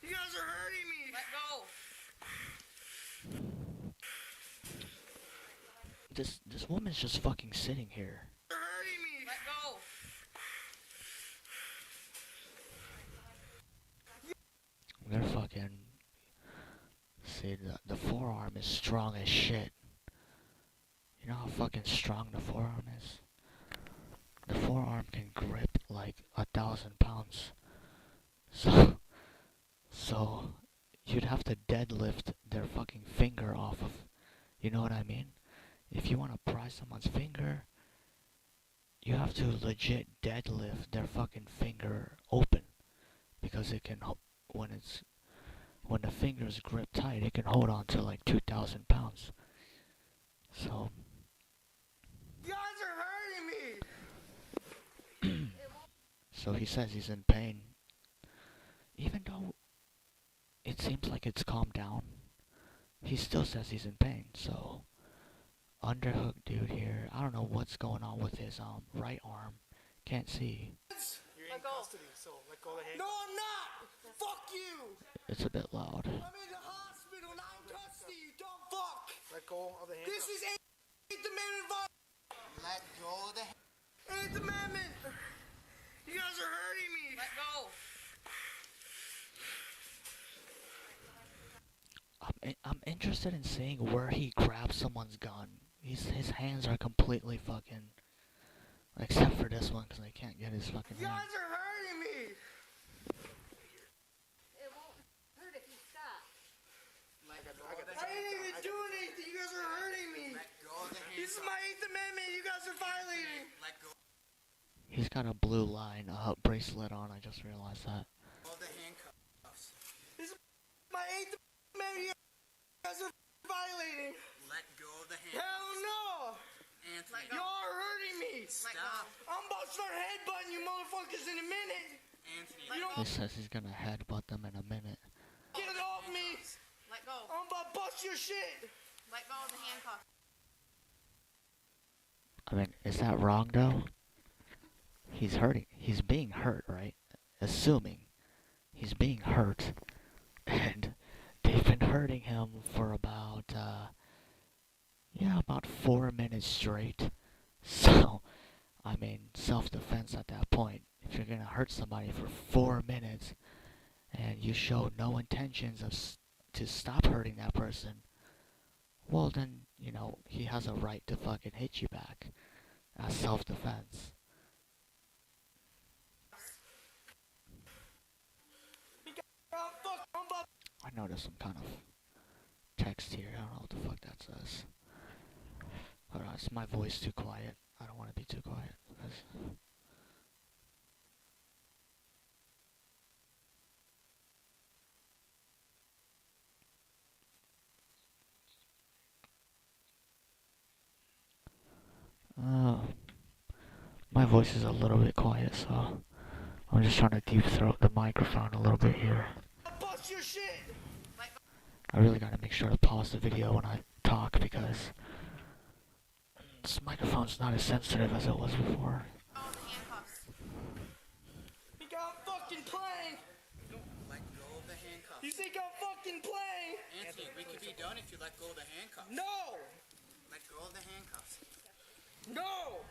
Speaker 2: You guys are hurting me.
Speaker 3: Let go.
Speaker 1: This woman's just fucking sitting here.
Speaker 2: You're hurting me.
Speaker 3: Let go.
Speaker 1: They're fucking... See, the forearm is strong as shit. You know how fucking strong the forearm is? The forearm can grip like 1,000 pounds. So you'd have to deadlift their fucking finger off of... You know what I mean? If you want to pry someone's finger, you have to legit deadlift their fucking finger open. Because it can... When the finger's gripped tight, it can hold on to like 2,000 pounds. So...
Speaker 2: You guys are hurting me.
Speaker 1: So he says he's in pain. Even though it seems like it's calmed down, he still says he's in pain. So, underhook dude here, I don't know what's going on with his right arm. Can't see.
Speaker 5: You're in custody, so let go of the hand.
Speaker 2: No, I'm not. Fuck you.
Speaker 1: It's a bit loud.
Speaker 2: I'm in the hospital, not in custody, you dumb fuck.
Speaker 5: Let go of the hand.
Speaker 2: This is Eighth Amendment violation. Let go of the Eighth Amendment. You guys are hurting me.
Speaker 3: Let go.
Speaker 1: I'm interested in seeing where he grabs someone's gun. His hands are completely fucking... Except for this one, because I can't get his fucking
Speaker 2: You
Speaker 1: hand.
Speaker 2: guys are hurting me.
Speaker 3: It won't hurt if you stop.
Speaker 2: I didn't even do anything. You guys are hurting me. Let go of the handcuffs. This is my Eighth Amendment. You guys are violating. Let go.
Speaker 1: He's got a blue line bracelet on, I just realized that.
Speaker 2: Of the handcuffs. This is my Eighth Amendment. You guys are violating. Let go of the handcuffs. Hell no. Anthony. Y'all are hurting me. Stop. I'm about to start headbutting you motherfuckers in a minute. Anthony.
Speaker 1: He says he's gonna headbutt them in a minute.
Speaker 2: Get it off me.
Speaker 3: Let go.
Speaker 2: I'm about to bust your shit.
Speaker 3: Let go of the handcuffs.
Speaker 1: I mean, is that wrong though? He's being hurt, right? Assuming he's being hurt, and they've been hurting him for about 4 minutes straight. So, I mean, self-defense at that point. If you're gonna hurt somebody for 4 minutes, and you show no intentions to stop hurting that person, well then, you know, he has a right to fucking hit you back as self-defense. I noticed some kind of text here. I don't know what the fuck that says. Hold on, is my voice too quiet? I don't want to be too quiet. My voice is a little bit quiet, so I'm just trying to deep throat the microphone a little bit here.
Speaker 2: Bust your shit.
Speaker 1: I really gotta make sure to pause the video when I talk because this microphone's not as sensitive as it was before.
Speaker 3: All the handcuffs.
Speaker 2: You think I'm fucking playing?
Speaker 6: Let go of the handcuffs.
Speaker 2: You think I'm fucking playing?
Speaker 6: Anthony, we could be done if you let go of the handcuffs.
Speaker 2: No!
Speaker 6: Let go of the handcuffs.
Speaker 2: No!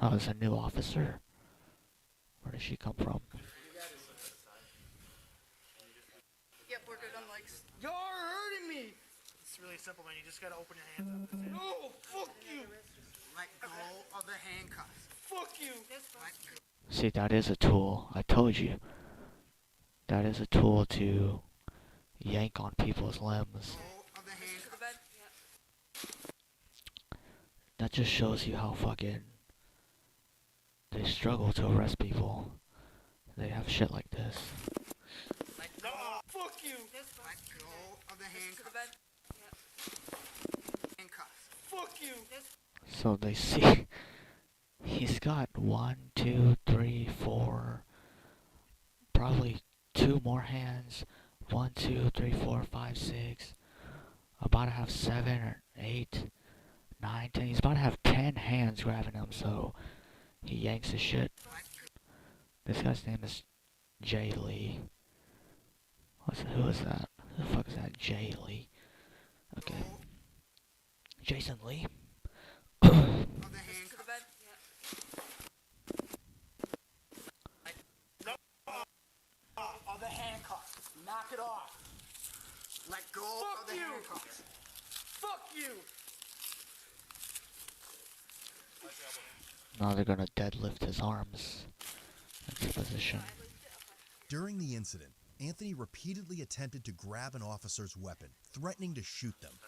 Speaker 1: Oh, it's a new officer? Where did she come from?
Speaker 2: Y'all are hurting me.
Speaker 5: It's really simple, man. You just gotta open your hands up. That's it.
Speaker 2: No, fuck you.
Speaker 6: Let go of the handcuffs.
Speaker 2: Fuck you.
Speaker 6: Let go.
Speaker 1: See, that is a tool. I told you. That is a tool to yank on people's limbs.
Speaker 6: Of the handcuffs.
Speaker 1: That just shows you how fucking they struggle to arrest people. They have shit like this.
Speaker 6: Let go.
Speaker 2: Fuck you.
Speaker 6: Let go of the handcuffs. Handcuffs.
Speaker 2: Fuck you.
Speaker 1: So they see he's got 1, 2, 3, 4, probably 2 more hands. 1, 2, 3, 4, 5, 6. About to have 7 or 8, 9, 10. He's about to have 10 hands grabbing him, so he yanks his shit. This guy's name is Jay Lee. Who is that? Who the fuck is that? Jay Lee. Okay. Jason Lee?
Speaker 6: Of the handcuffs.
Speaker 5: Of the handcuffs. Knock it off.
Speaker 6: Let go
Speaker 2: Fuck
Speaker 6: of the
Speaker 2: you.
Speaker 6: handcuffs.
Speaker 2: Fuck you.
Speaker 1: Now they're gonna deadlift his arms into position.
Speaker 7: During the incident, Anthony repeatedly attempted to grab an officer's weapon, threatening to shoot them.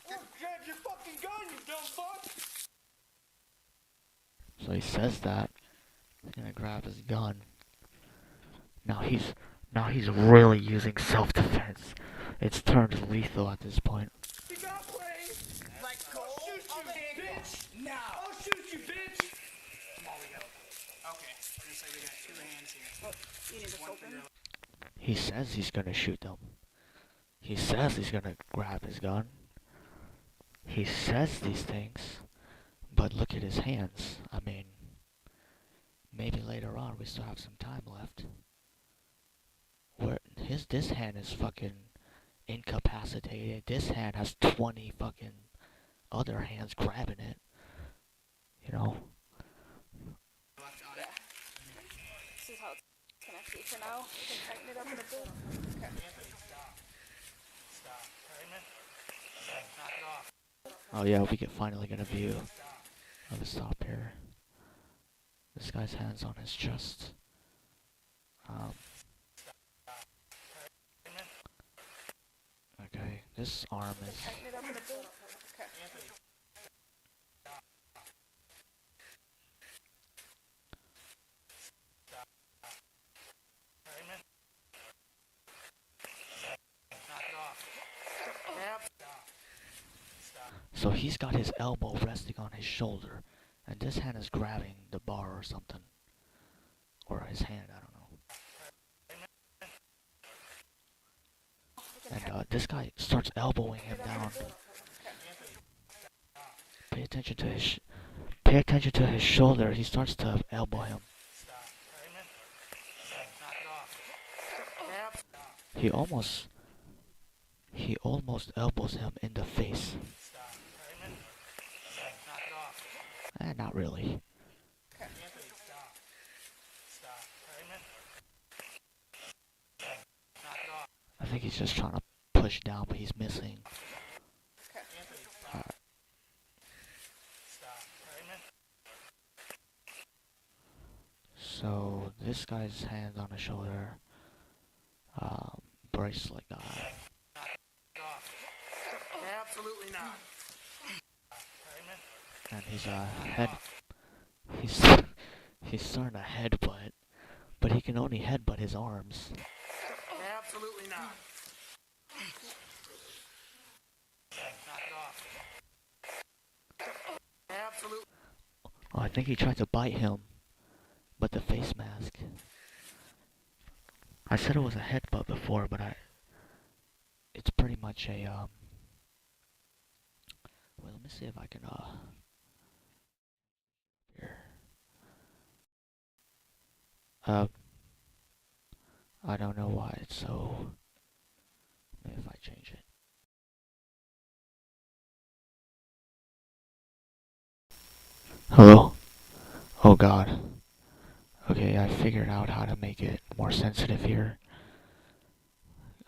Speaker 2: Grab your fucking gun, you dumb fuck.
Speaker 1: So he says that. He's gonna grab his gun. Now he's really using self-defense. It's turned lethal at this point.
Speaker 2: You got playing.
Speaker 6: Let go
Speaker 2: I'll shoot you,
Speaker 6: of the handcuffs.
Speaker 2: bitch.
Speaker 5: Now.
Speaker 2: I'll shoot you, bitch.
Speaker 5: Okay. I'm gonna say we got 2 hands here.
Speaker 3: You need this open?
Speaker 1: He says he's gonna shoot them. He says he's gonna grab his gun. He says these things, but look at his hands. I mean, maybe later on we still have some time left. This hand is fucking incapacitated. This hand has 20 fucking other hands grabbing it. You know?
Speaker 3: This is how it's connected for now. You can tighten it up in a bit. Okay.
Speaker 5: Stop. Raymond. Knock it off.
Speaker 1: Oh yeah, we can finally get a view of a stop here. This guy's hands on his chest. Okay, this arm is...
Speaker 3: Tighten it up in a bit. Okay.
Speaker 5: Raymond. Knock it off.
Speaker 1: So he's got his elbow resting on his shoulder, and this hand is grabbing the bar or something. Or his hand, I don't know. And this guy starts elbowing him down. Pay attention to his shoulder. He starts to elbow him. He almost elbows him in the face. Not really. I think he's just trying to push down, but he's missing. Alright. So this guy's hands on his shoulder, bracelet guy.
Speaker 5: Absolutely not.
Speaker 1: And he's starting to headbutt, but he can only headbutt his arms.
Speaker 5: Absolutely not. Knock it off. Absolutely.
Speaker 1: Oh, I think he tried to bite him, but the face mask. I said it was a headbutt before, but it's pretty much a well, let me see if I can here. I don't know why it's so. Maybe if I change it. Hello? Oh god. Okay, I figured out how to make it more sensitive here.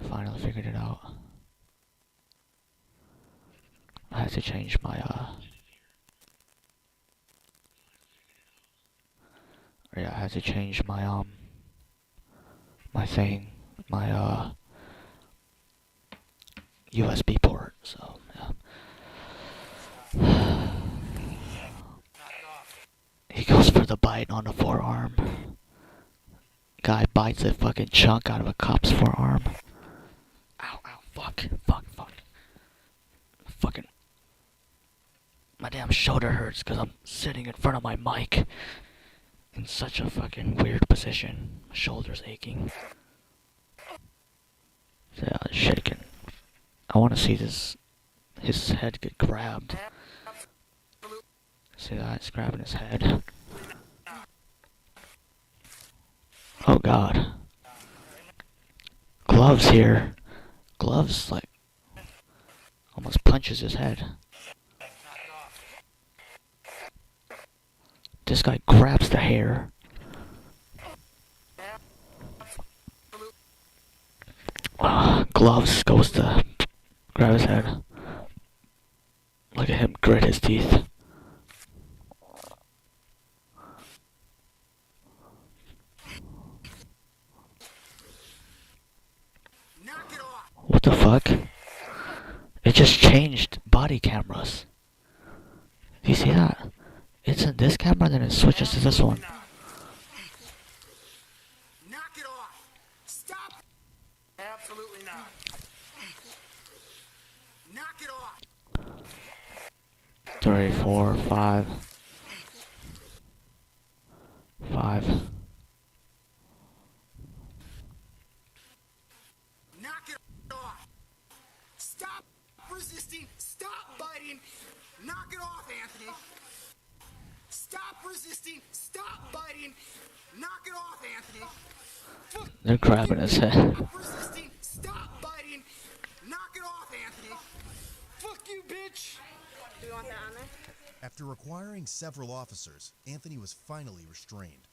Speaker 1: I finally figured it out. I had to change my yeah, I had to change my my thing, my USB port. So yeah. He goes for the bite on the forearm. Guy bites a fucking chunk out of a cop's forearm. Ow, ow, fuck. Fucking. My damn shoulder hurts because I'm sitting in front of my mic in such a fucking weird position. My shoulder's aching. So yeah, it's shaking. I want to see his head get grabbed. See that? It's grabbing his head. Oh god. Gloves here. Gloves, like, almost punches his head. This guy grabs the hair. Gloves goes to grab his head. Look at him grit his teeth. What the fuck? It just changed body cameras. Do you see that? It's in this camera, then it switches to this one.
Speaker 6: Knock it off. Stop. Absolutely not. Knock it off.
Speaker 1: 3, 4, 5. 5.
Speaker 6: Knock it off. Stop resisting. Stop biting. Knock it off, Anthony. Stop resisting. Stop biting. Knock it off, Anthony.
Speaker 1: They're grabbing his head.
Speaker 6: Stop resisting. Stop biting. Knock it off, Anthony. Fuck you, bitch.
Speaker 3: Do you want that on there?
Speaker 7: After requiring several officers, Anthony was finally restrained.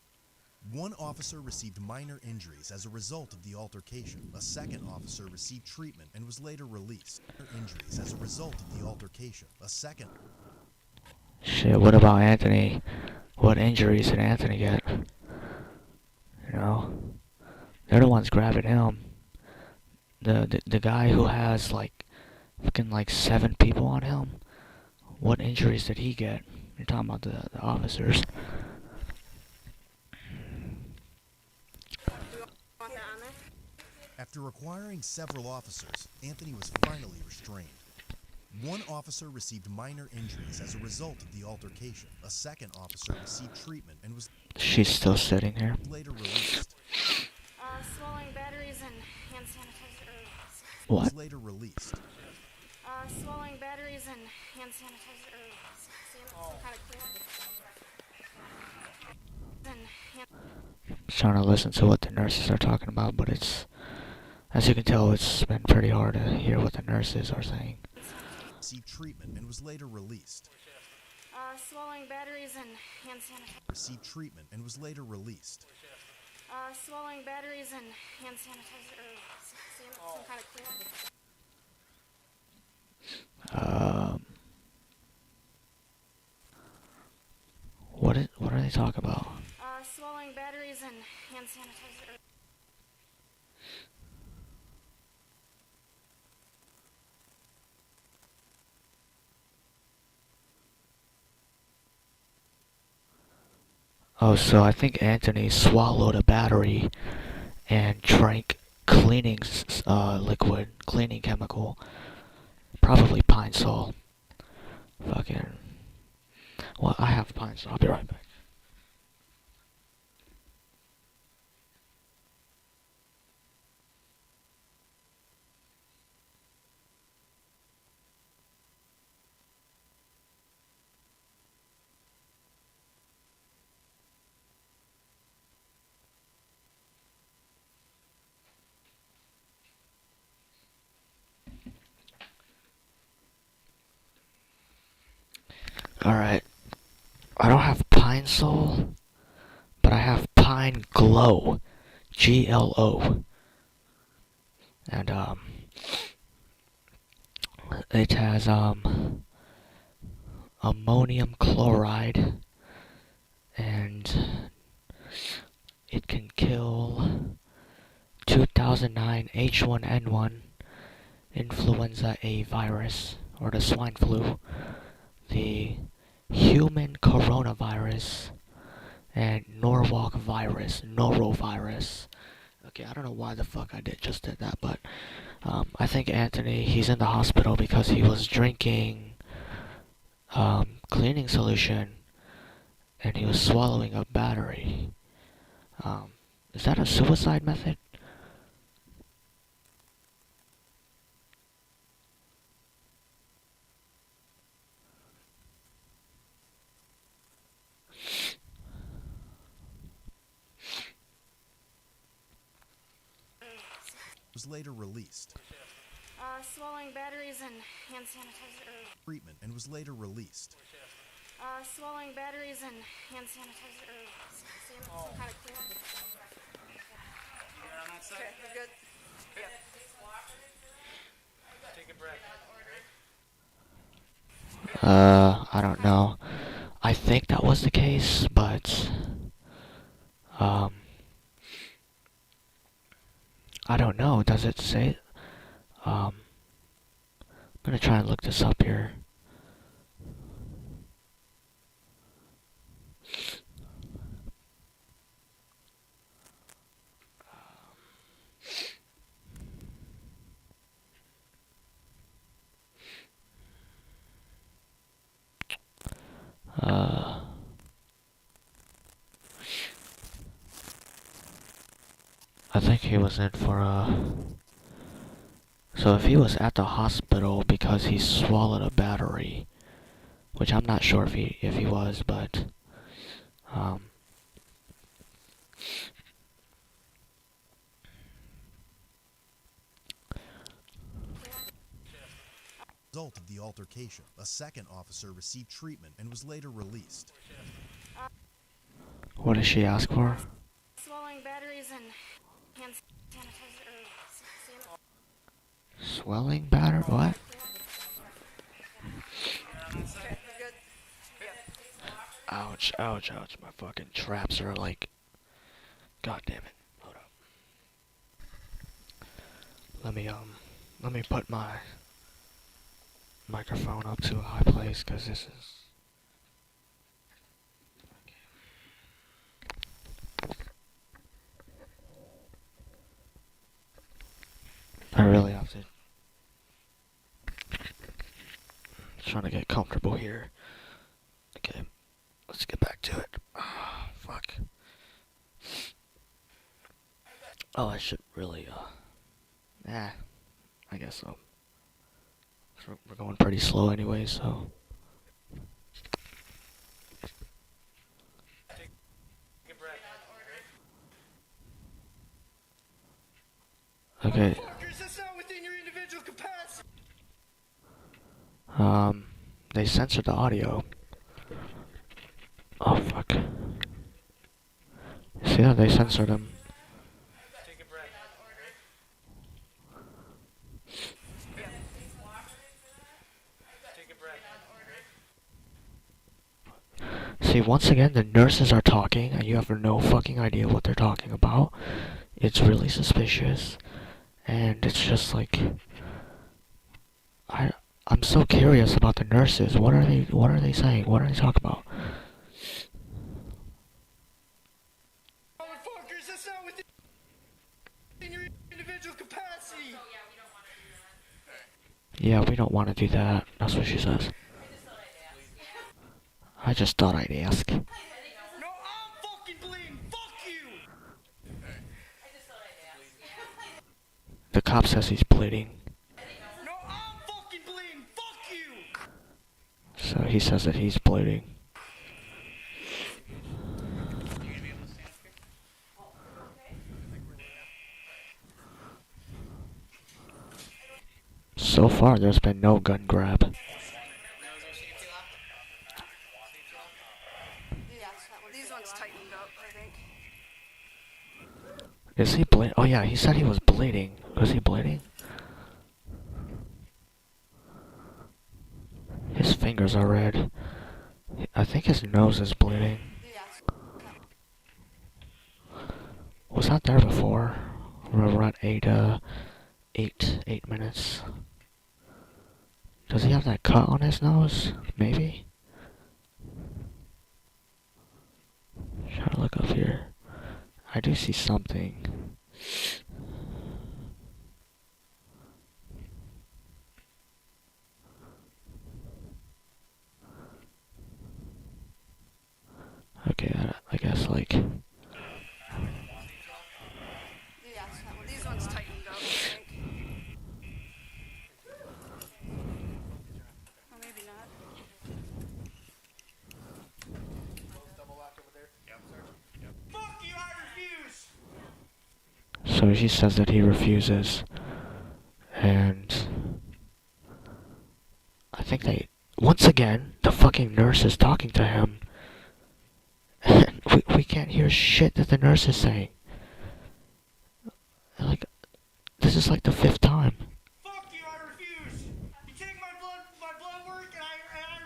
Speaker 7: One officer received minor injuries as a result of the altercation. A second officer received treatment and was later released. Injuries as a result of the altercation. A second.
Speaker 1: Shit, what about Anthony? What injuries did Anthony get? You know? They're the ones grabbing him. The guy who has like fucking like 7 people on him. What injuries did he get? You're talking about the officers.
Speaker 7: After requiring several officers, Anthony was finally restrained. One officer received minor injuries as a result of the altercation. A second officer received treatment and was
Speaker 1: She's still sitting here.
Speaker 7: later released.
Speaker 3: Swallowing batteries and hand sanitizer.
Speaker 1: What?
Speaker 7: Was later released.
Speaker 3: Swallowing batteries and hand sanitizer. See, that's kind of cool.
Speaker 1: Trying to listen to what the nurses are talking about, but it's, as you can tell, it's been pretty hard to hear what the nurses are saying.
Speaker 7: Received treatment and was later released.
Speaker 3: Swallowing batteries and hand sanitizer.
Speaker 7: Received treatment and was later released.
Speaker 3: Swallowing batteries and hand sanitizer. See, that's kind of cool.
Speaker 1: What are they talking about?
Speaker 3: Swallowing batteries and hand sanitizer.
Speaker 1: Oh, so I think Anthony swallowed a battery and drank cleaning liquid, cleaning chemical, probably Pine Sol. Fucking. Well, I have Pine Sol. I'll be right back. Alright. I don't have Pine Sol, but I have Pine Glow. GLO. and it has ammonium chloride, and it can kill 2009 H1N1 influenza A virus, or the swine flu, the human coronavirus, and norovirus. Okay, I don't know why the fuck I just did that, but I think Anthony, he's in the hospital because he was drinking cleaning solution and he was swallowing a battery. Is that a suicide method?
Speaker 7: Was later released.
Speaker 8: Swallowing batteries and hand sanitizer.
Speaker 7: Treatment and was later released.
Speaker 8: Swallowing batteries and hand sanitizer. Some kind of cleaner.
Speaker 5: Okay, we're good. Yeah. Take a breath.
Speaker 1: I don't know. I think that was the case, but I don't know. Does it say? I'm gonna try and look this up here. I think he was in for so if he was at the hospital because he swallowed a battery, which I'm not sure if he was, but
Speaker 7: Result of the altercation, a second officer received treatment and was later released.
Speaker 1: what did she ask for?
Speaker 8: Swallowing batteries and hand sanitizer.
Speaker 1: Swelling batter? What?
Speaker 5: Okay, we're good. Yeah.
Speaker 1: Ouch, ouch, ouch. My fucking traps are like... God damn it. Hold up. Let me put my microphone up to a high place, because this is... I really have to... Trying to get comfortable here. Okay, let's get back to it. Oh, fuck. Oh, I should really, I guess so. We're going pretty slow anyway, so...
Speaker 5: Take a breath.
Speaker 1: Okay.
Speaker 2: Motherfuckers, that's not within your individual capacity.
Speaker 1: They censored the audio. Oh, fuck. See that? They censored him.
Speaker 5: Take a breath. Yeah. Take a breath.
Speaker 1: See, once again, the nurses are talking, and you have no fucking idea what they're talking about. It's really suspicious, and it's just like... I'm so curious about the nurses. What are they saying? What are they talking about?
Speaker 2: Motherfuckers, that's not within your individual capacity.
Speaker 1: Yeah, we don't want to do that. That's what she says. I just thought I'd ask.
Speaker 2: No, I'm fucking bleeding. Fuck you.
Speaker 1: The cop says he's bleeding.
Speaker 2: No, I'm fucking bleeding. Fuck you.
Speaker 1: So he says that he's bleeding. So far, there's been no gun grab.
Speaker 8: These ones tightened up, I think.
Speaker 1: Is he bleeding? Oh yeah, he said he was bleeding. Was he bleeding? His fingers are red. I think his nose is bleeding. Was that there before? We're at 8 minutes. Does he have that cut on his nose? Maybe? Try to look up here. I do see something. Okay, I guess like...
Speaker 8: These ones tightened up, I think. Or maybe not.
Speaker 2: Fuck you, I refuse!
Speaker 1: So he says that he refuses. And... I think they... Once again, the fucking nurse is talking to him. And we can't hear shit that the nurse is saying. Like, this is like the 5th time.
Speaker 2: Fuck you, I refuse! You take my blood work and I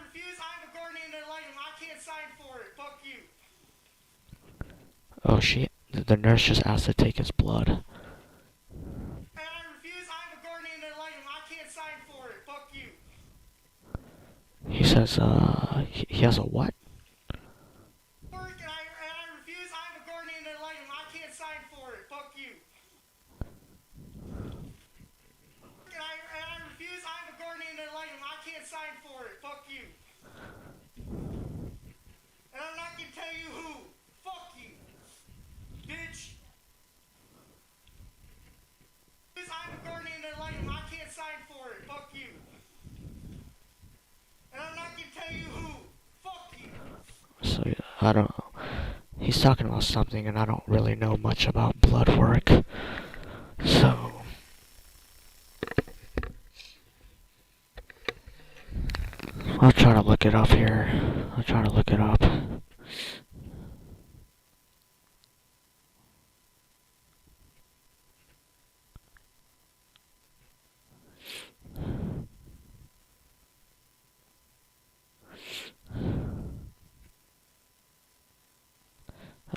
Speaker 2: refuse. I'm a guardian ad litem. I can't sign for it. Fuck you.
Speaker 1: Oh, the nurse just asked to take his blood.
Speaker 2: And I refuse. I'm a guardian ad litem. I can't sign for it. Fuck you.
Speaker 1: He says, he has a what?
Speaker 2: Work and I refuse. I'm a guardian ad litem. I can't sign for it. Fuck you. And I refuse. I'm a guardian ad litem. I can't sign for it. Fuck you. And I'm not gonna tell you who. Fuck you, bitch. I'm a guardian ad litem. I can't sign for it. Fuck you. And I'm not gonna tell you who. Fuck you.
Speaker 1: So, I don't know. He's talking about something and I don't really know much about blood work. So... I'll try to look it up here. I'll try to look it up.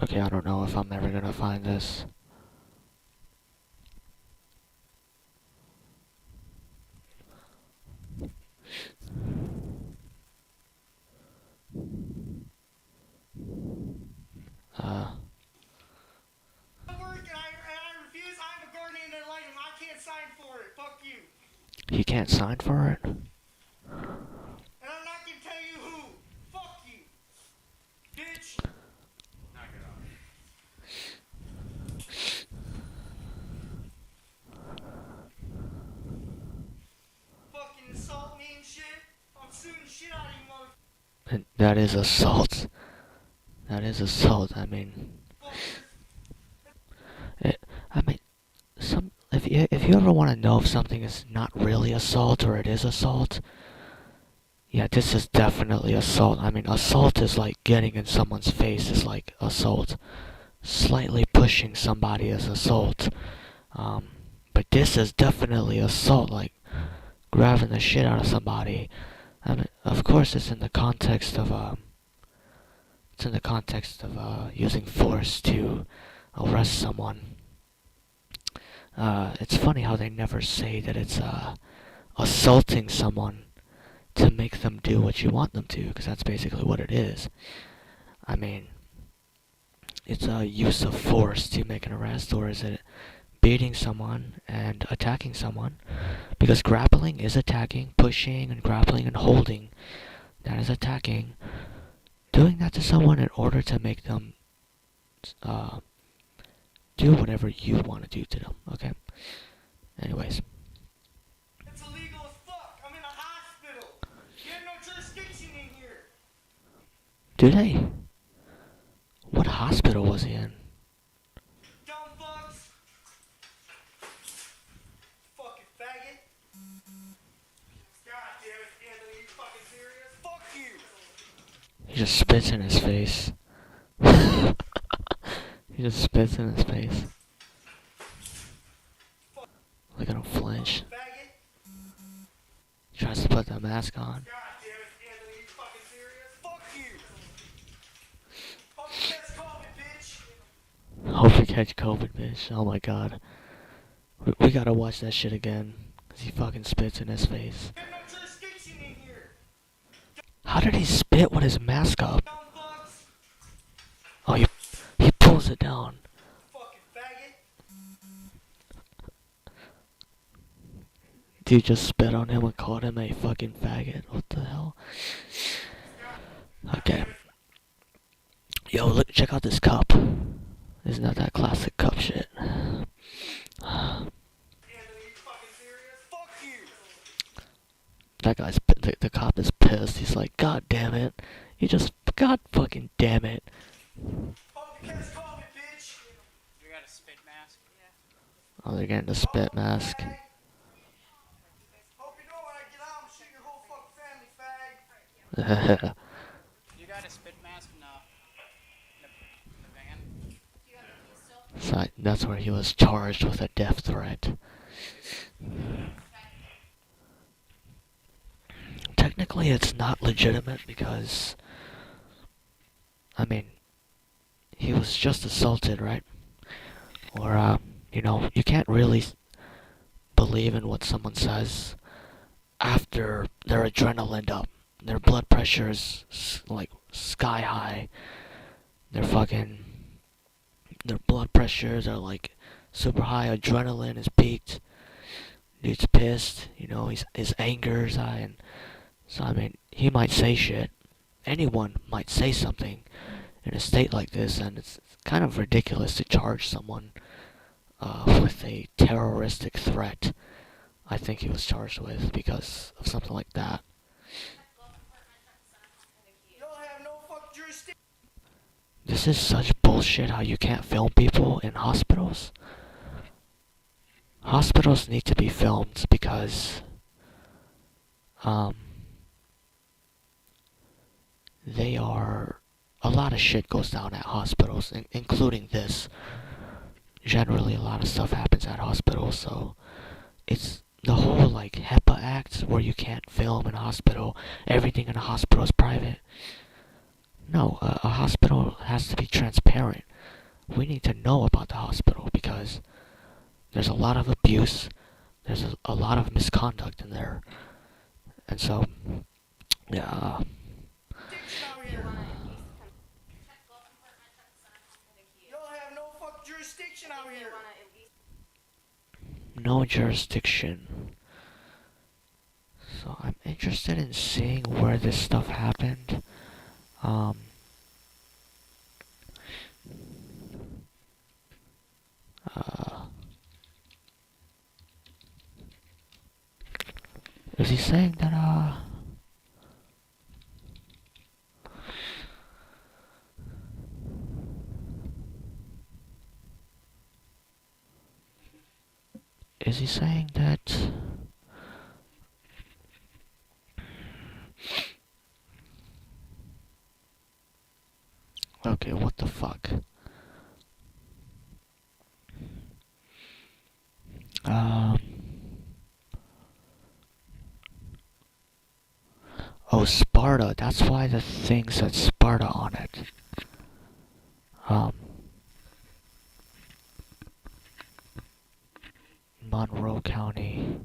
Speaker 1: Okay, I don't know if I'm ever gonna find this. He can't sign for it?
Speaker 2: And I'm not gonna tell you who. Fuck you, bitch.
Speaker 4: Knock it off.
Speaker 2: Fucking assault me and shit. I'm suing shit out of you, motherfucker.
Speaker 1: And that is assault. That is assault. I mean, if you ever want to know if something is not really assault or it is assault, yeah, this is definitely assault. I mean, assault is like getting in someone's face is like assault. Slightly pushing somebody is assault. But this is definitely assault, like grabbing the shit out of somebody. I mean, of course, it's in the context of using force to arrest someone. It's funny how they never say that it's assaulting someone to make them do what you want them to, because that's basically what it is. I mean, it's a use of force to make an arrest, or is it beating someone and attacking someone? Because grappling is attacking, pushing and grappling and holding, that is attacking. Doing that to someone in order to make them do whatever you want to do to them, okay? Anyways.
Speaker 2: It's illegal as fuck. I'm in a hospital. You have no jurisdiction in here.
Speaker 1: Do they? What hospital was he in?
Speaker 2: Dumb fucks. Fucking faggot. God damn it, Anthony, you fucking serious? Fuck you.
Speaker 1: He just spits in his face. He just spits in his face. bitch. Tries to put the mask on.
Speaker 2: God damn it, Anthony, you fucking serious? Fuck you! Hope you catch COVID, bitch!
Speaker 1: Hope you catch COVID, bitch. Oh my god. We gotta watch that shit again. Cause he fucking spits in his face.
Speaker 2: There's no jurisdiction in here!
Speaker 1: How did he spit with his mask up?
Speaker 2: Dumb fucks!
Speaker 1: Oh, he pulls it down.
Speaker 2: Fucking faggot!
Speaker 1: Dude just spit on him and called him a fucking faggot. What the hell? Okay. Yo, look, check out this cup. Isn't that classic cup shit?
Speaker 2: Anthony, you fucking serious? Fuck you!
Speaker 1: That guy's the cop is pissed. He's like, God damn it! God fucking damn it!
Speaker 2: Hope you catch COVID, bitch!
Speaker 5: You got a spit mask? Yeah.
Speaker 1: Oh, they're getting the spit mask.
Speaker 2: Hope you know when I get out, I'm shooting your whole fucking family, fag!
Speaker 5: You got a spit mask in the van?
Speaker 1: So that's where he was charged with a death threat. Technically, it's not legitimate because, I mean, he was just assaulted, right? Or, you can't really believe in what someone says after their adrenaline up. Their blood pressure is, like, sky high. Their blood pressures are, like, super high. Adrenaline is peaked. Dude's pissed. His anger is high. And so, I mean, he might say shit. Anyone might say something in a state like this, and it's kind of ridiculous to charge someone with a terroristic threat. I think he was charged with because of something like that.
Speaker 2: You don't have no fucking jurisdiction!
Speaker 1: This is such bullshit how you can't film people in hospitals. Hospitals need to be filmed because a lot of shit goes down at hospitals, including this. Generally, a lot of stuff happens at hospitals, so it's the whole, like, HEPA Act where you can't film in a hospital. Everything in a hospital is private. No, a hospital has to be transparent. We need to know about the hospital because there's a lot of abuse. There's a lot of misconduct in there. And so, yeah.
Speaker 2: You don't have no fucking jurisdiction out here!
Speaker 1: No jurisdiction. So I'm interested in seeing where this stuff happened. Is he saying that, is he saying that okay, what the fuck? Oh, Sparta. That's why the thing said Sparta on it. Monroe County.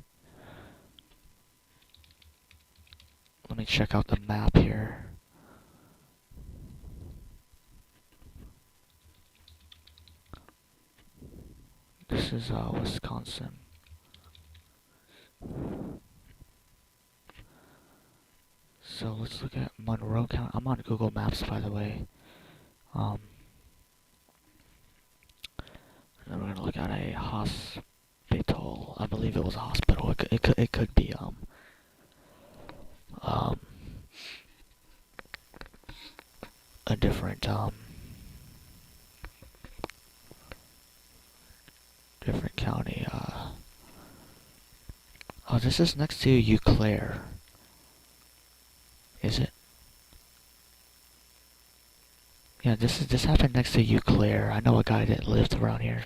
Speaker 1: Let me check out the map here. This is Wisconsin. So let's look at Monroe County. I'm on Google Maps, by the way. And then we're gonna look at a hospital. I believe it was a hospital. It could be a different county. Oh, this is next to Eau Claire. Is it? Yeah, this happened next to Eau Claire. I know a guy that lived around here.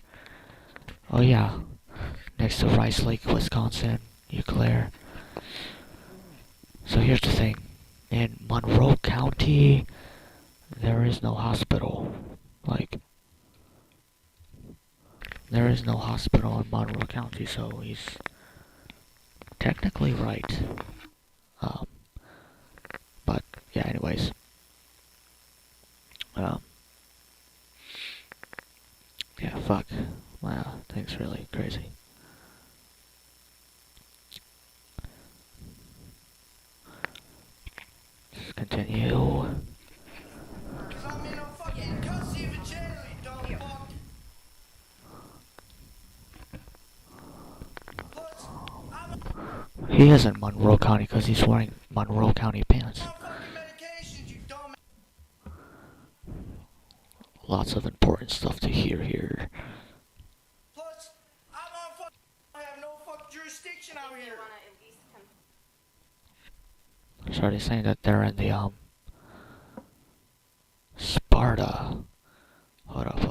Speaker 1: Oh yeah, next to Rice Lake, Wisconsin, Eau Claire. So here's the thing. In Monroe County, there is no hospital. Like, there is no hospital in Monroe County, so he's technically right. But, yeah, anyways. Yeah, fuck. Wow, things really crazy. Just continue.
Speaker 2: Cause I'm in no fucking custody of a jail, you dumb fuck. Plus, I'm
Speaker 1: He is in Monroe County because he's wearing Monroe County pants.
Speaker 2: on fucking medications, you dumb.
Speaker 1: Lots of important stuff to hear here.
Speaker 2: Plus, I'm on fucking. I have no fucking jurisdiction out here.
Speaker 1: So they're saying that they're in the Sparta. Hold up.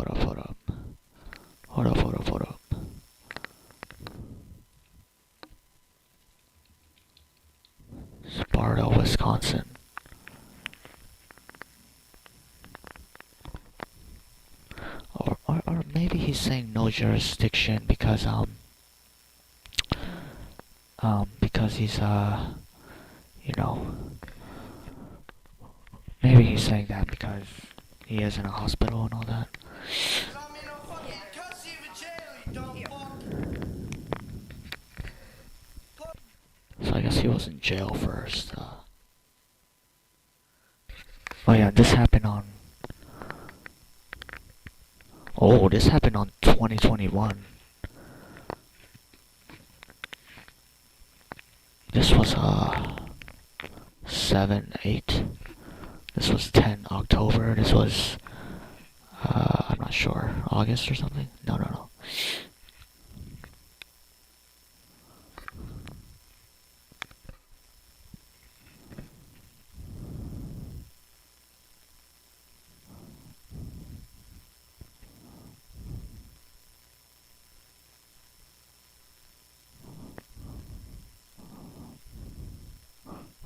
Speaker 1: Sparta, Wisconsin. Or maybe he's saying no jurisdiction because he's maybe he's saying that because he is in a hospital and all that.
Speaker 2: Cause I'm in no fucking custody of a jail, you dumb fuck.
Speaker 1: So I guess he was in jail first. Oh yeah, this happened on. Oh, this happened on 2021. This was 7, 8. This was 10 October. This was I'm not sure, August or something. No.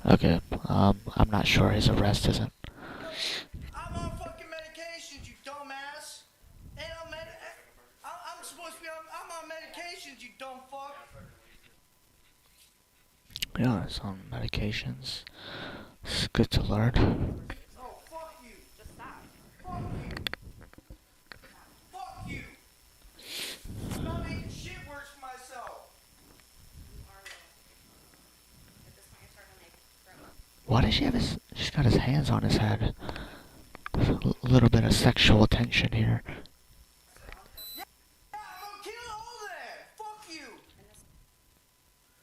Speaker 1: Okay, I'm not sure his arrest isn't.
Speaker 2: I'm on fucking medications, you dumbass. And I'm supposed to be I'm on medications, you dumb fuck.
Speaker 1: Yeah, it's on medications. It's good to learn.
Speaker 2: Oh, fuck you. Just stop. Fuck you. Fuck you. I'm not making shit worse for myself.
Speaker 1: Why does she have she's got his hands on his head. There's a little bit of sexual tension here.
Speaker 2: Yeah, I'm gonna kill all that. Fuck you.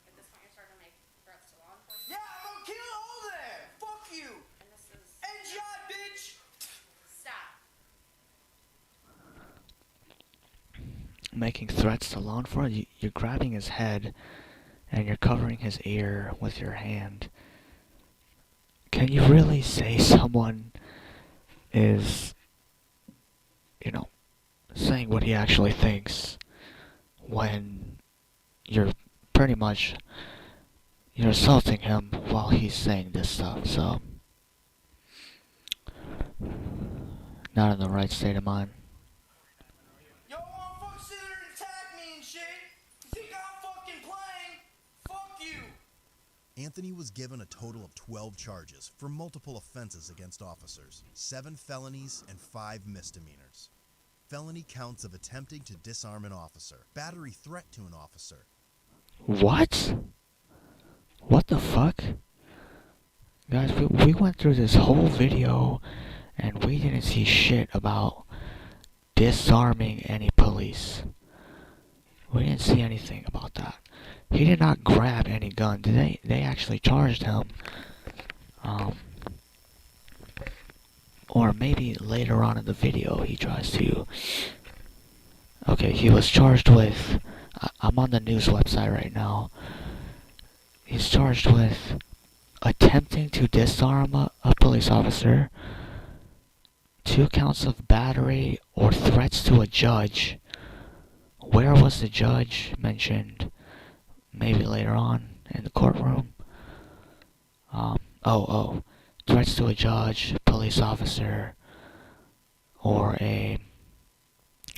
Speaker 8: At this point, you're starting to make threats to law enforcement.
Speaker 2: Yeah, I'm gonna kill all that. Fuck you.
Speaker 8: And this is...
Speaker 2: NGI, bitch.
Speaker 8: Stop.
Speaker 1: Making threats to law enforcement. You're grabbing his head and you're covering his ear with your hand. Can you really say someone is, saying what he actually thinks when you're pretty much, you're assaulting him while he's saying this stuff, so not in the right state of mind.
Speaker 2: Yo, wanna fuck sit there and attack me and shit? You think I'm fucking playing? Fuck you.
Speaker 7: Anthony was given a total of 12 charges for multiple offenses against officers, 7 felonies and 5 misdemeanors. Felony counts of attempting to disarm an officer, battery threat to an officer.
Speaker 1: What? What the fuck? Guys, we went through this whole video and we didn't see shit about disarming any police. We didn't see anything about that. He did not grab any gun. They actually charged him. Or maybe later on in the video he tries to. Okay, he was charged with. I'm on the news website right now. He's charged with attempting to disarm a police officer, 2 counts of battery or threats to a judge, where was the judge mentioned maybe later on in the courtroom? Threats to a judge, police officer, or a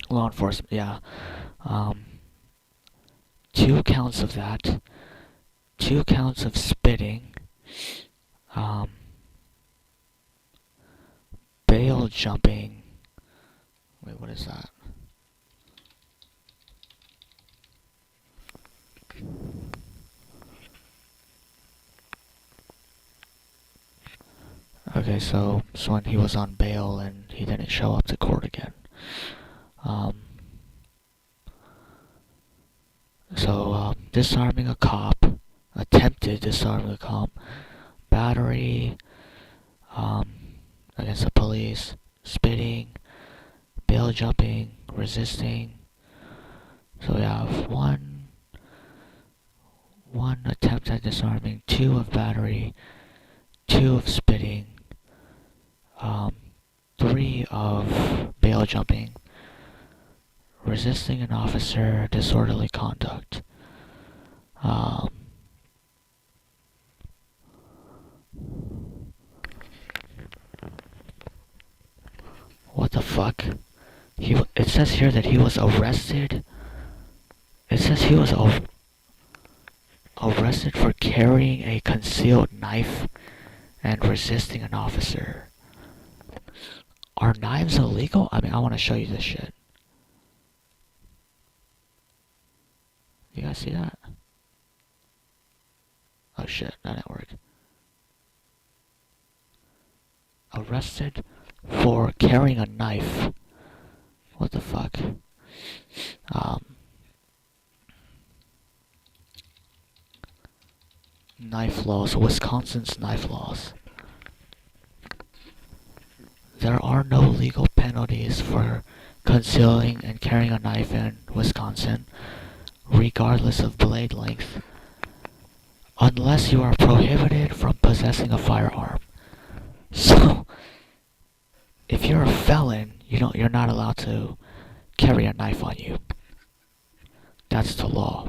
Speaker 1: law enforcement, yeah. 2 counts of that, 2 counts of spitting, bail jumping. Wait, what is that? Okay, so when he was on bail and he didn't show up to court again. Disarming a cop, attempted disarming a cop, battery, against the police, spitting, bail jumping, resisting. So we have one attempt at disarming, 2 of battery, 2 of spitting, 3 of bail jumping, resisting an officer, disorderly conduct. What the fuck? It says here that he was arrested. It says he was arrested for carrying a concealed knife and resisting an officer. Are knives illegal? I mean, I want to show you this shit. You guys see that? Oh shit, that didn't work. Arrested for carrying a knife. What the fuck? Knife laws, Wisconsin's knife laws. There are no legal penalties for concealing and carrying a knife in Wisconsin, regardless of blade length, unless you are prohibited from possessing a firearm. So, if you're a felon, you're not allowed to carry a knife on you. That's the law.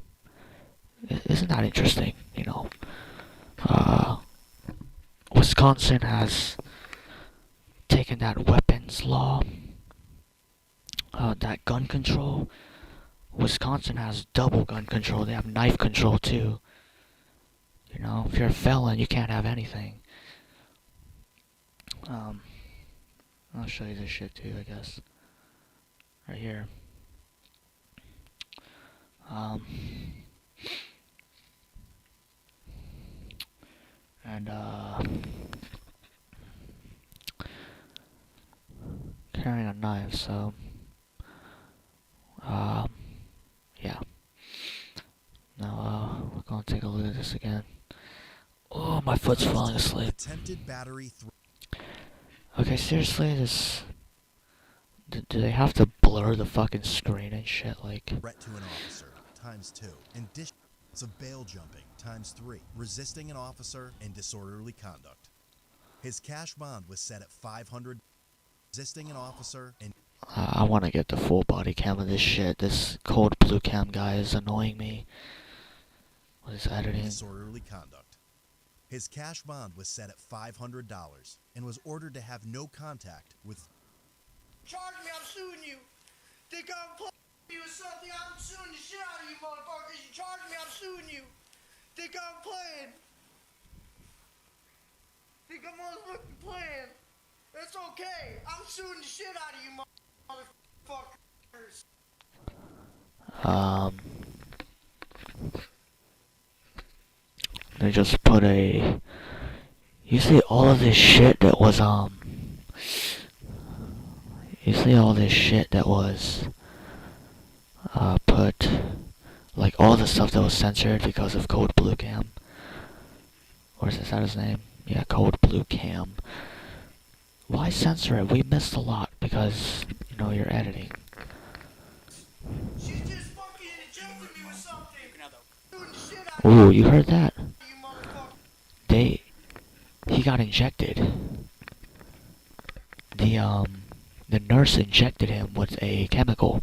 Speaker 1: Isn't that interesting? Wisconsin has taken that weapons law, that gun control. Wisconsin has double gun control. They have knife control too. If you're a felon, you can't have anything. I'll show you this shit too, I guess. Right here. Carrying a knife, so yeah. Now we're gonna take a look at this again. Oh, my foot's falling asleep.
Speaker 7: Attempted battery.
Speaker 1: Okay, seriously, do they have to blur the fucking screen and shit? Like,
Speaker 7: threat to an officer ×2, additions of bail jumping ×3, resisting an officer, and disorderly conduct. His cash bond was set at $500. Resisting an officer and
Speaker 1: I want to get the full body cam of this shit. This cold blue cam guy is annoying me. What is editing?
Speaker 7: Disorderly conduct. His cash bond was set at $500 and was ordered to have no contact with.
Speaker 2: Charge me, I'm suing you. Think I'm playing you or something? I'm suing the shit out of you motherfuckers. You charge me, I'm suing you. Think I'm playing? Think I'm motherfucking playing? It's okay. I'm suing the shit out of you motherfuckers.
Speaker 1: They just put a. You see all of this shit that was You see all this shit that was put, like all the stuff that was censored because of Code Blue Cam. Or is that his name? Yeah, Code Blue Cam. Why censor it? We missed a lot because, you're editing.
Speaker 2: She just fucking injected me with something.
Speaker 1: Ooh, you heard that? He got injected. The nurse injected him with a chemical.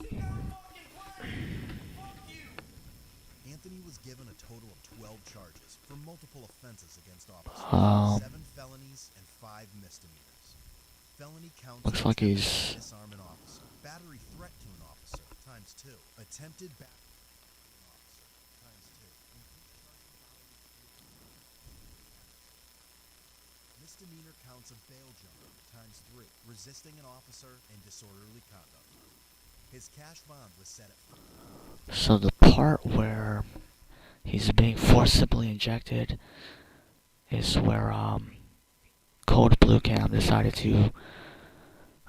Speaker 7: Anthony was given a total of 12 charges for multiple offenses against officers, 7 felonies and 5 misdemeanors. Felony counts
Speaker 1: Looks like
Speaker 7: attempted
Speaker 1: he's
Speaker 7: to disarm an officer, battery threat to an officer times 2, attempted battery to an officer times 2, misdemeanor counts of bail jumping times 3, resisting an officer and disorderly conduct. His cash bond was set at
Speaker 1: so the part where he's being forcibly injected is where Cold Blue Cam decided to,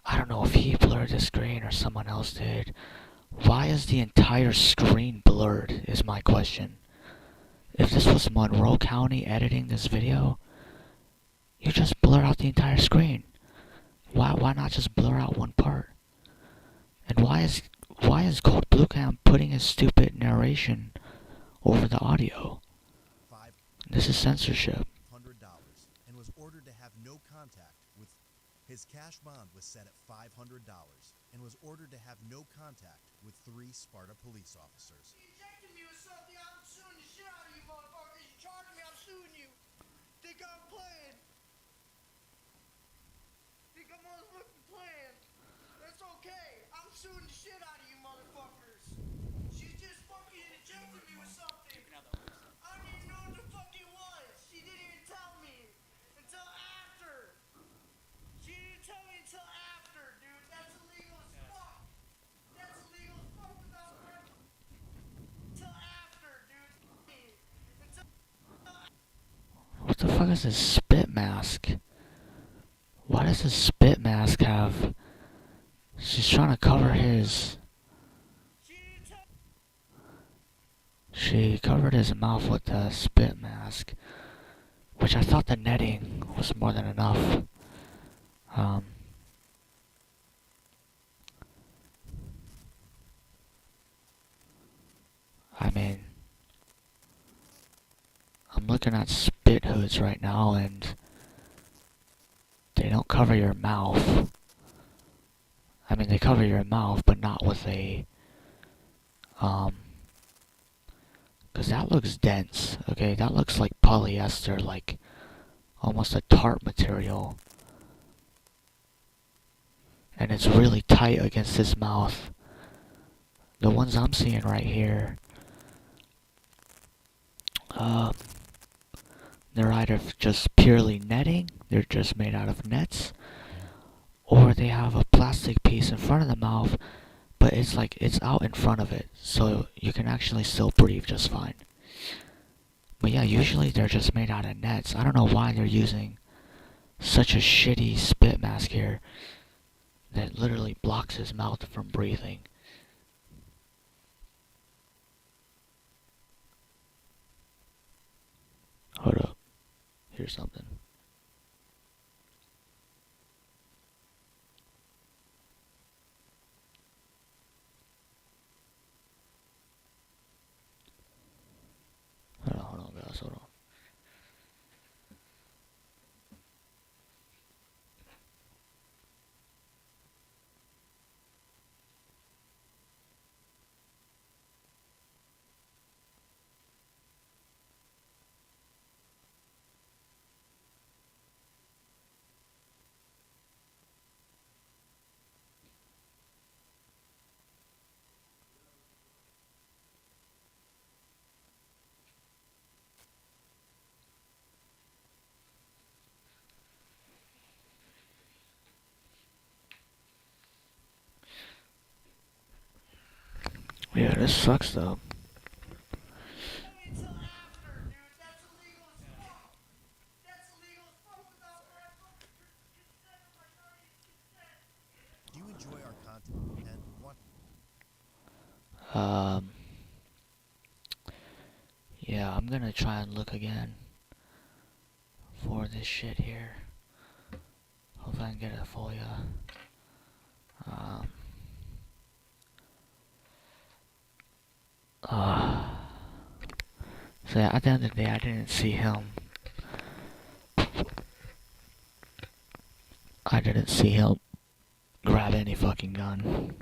Speaker 1: I don't know if he blurred the screen or someone else did. Why is the entire screen blurred is my question. If this was Monroe County editing this video, you just blur out the entire screen. Why not just blur out one part? And why is Cold Blue Cam putting his stupid narration over the audio? This is censorship.
Speaker 7: $500 and was ordered to have no contact with. His cash bond was set at $500 and was ordered to have no contact with 3 Sparta Police officers.
Speaker 2: You injected me with something. I'm suing the shit out of you, motherfuckers. You charged me. I'm suing you. Think I'm playing? Think I'm motherfucking playing? That's okay. I'm suing the shit out of you, motherfuckers. She just fucking injected me with something. I don't even know what the fuck it was. She didn't even tell me until after. She didn't tell me until after, dude. That's illegal as fuck. That's illegal as fuck without that. Until after, dude. Until
Speaker 1: What the fuck is this spit mask? Why does this spit mask have... She's trying to cover his... She covered his mouth with the spit mask, which I thought the netting was more than enough. I mean, I'm looking at spit hoods right now, and they don't cover your mouth. I mean, they cover your mouth, but not with a, because that looks dense, okay? That looks like polyester, like almost a tarp material. And it's really tight against his mouth. The ones I'm seeing right here, they're either just purely netting, they're just made out of nets, or they have a plastic piece in front of the mouth, but it's like it's out in front of it, so you can actually still breathe just fine. But yeah, usually they're just made out of nets. I don't know why they're using such a shitty spit mask here that literally blocks his mouth from breathing. Hold up. Here's something. Hold on, guys, hold on. Yeah, this sucks though.
Speaker 2: until after, dude. That's illegal as fuck. That's illegal as fuck without my fucking consent or my guardian's consent.
Speaker 7: Do you enjoy our content and want...
Speaker 1: Yeah, I'm gonna try and look again for this shit here. Hopefully I can get it for ya. So yeah, at the end of the day, I didn't see him. I didn't see him grab any fucking gun.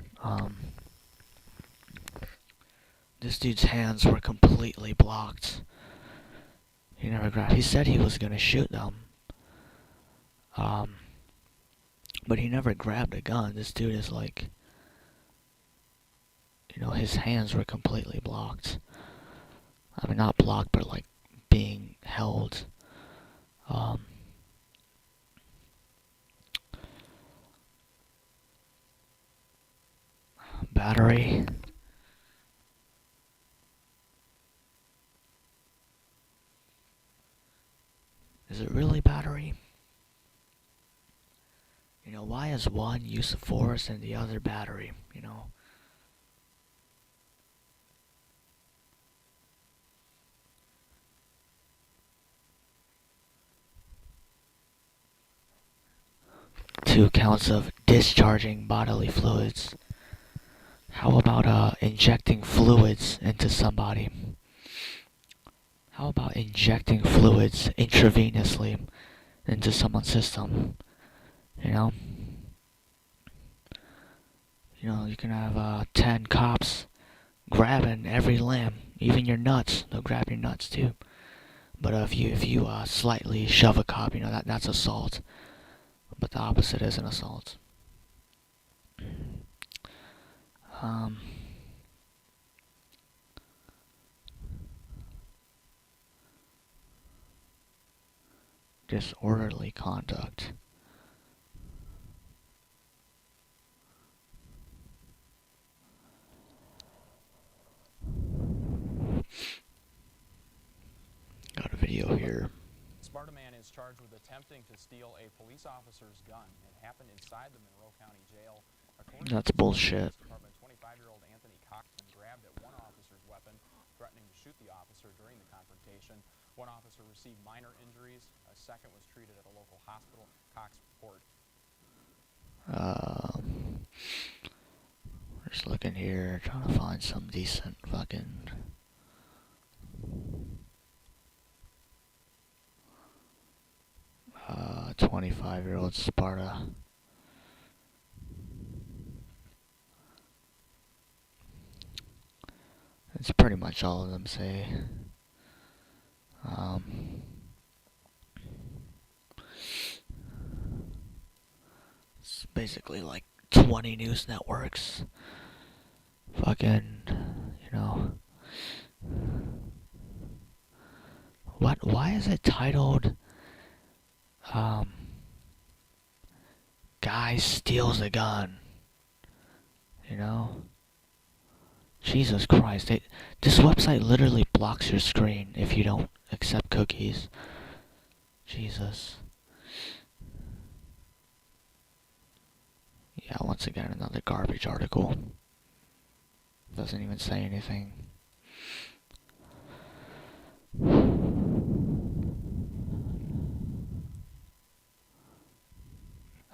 Speaker 1: this dude's hands were completely blocked. He never grabbed. He said he was gonna shoot them. But he never grabbed a gun. This dude is like, his hands were completely blocked. I mean, not blocked, but like being held. Battery. Is it really battery? Why is one use of force and the other battery? Two counts of discharging bodily fluids. How about injecting fluids into somebody? How about injecting fluids intravenously into someone's system? You can have 10 cops grabbing every limb, even your nuts. They'll grab your nuts too. But if you slightly shove a cop, that's assault. But the opposite is an assault. Disorderly conduct. Got a video here.
Speaker 9: Sparta man is charged with attempting to steal a police officer's gun. It happened inside the Monroe County Jail.
Speaker 1: That's bullshit.
Speaker 9: 25-year-old Anthony Coxman grabbed at one officer's weapon, threatening to shoot the officer during the confrontation. One officer received minor injuries. A second was treated at a local hospital. Cox report.
Speaker 1: We're just looking here, trying to find some decent fucking... 25-year-old Sparta. It's pretty much all of them say. It's basically like 20 news networks. Fucking, why is it titled, guy steals a gun? Jesus Christ. This website literally blocks your screen if you don't accept cookies. Jesus. Yeah, once again, another garbage article. Doesn't even say anything.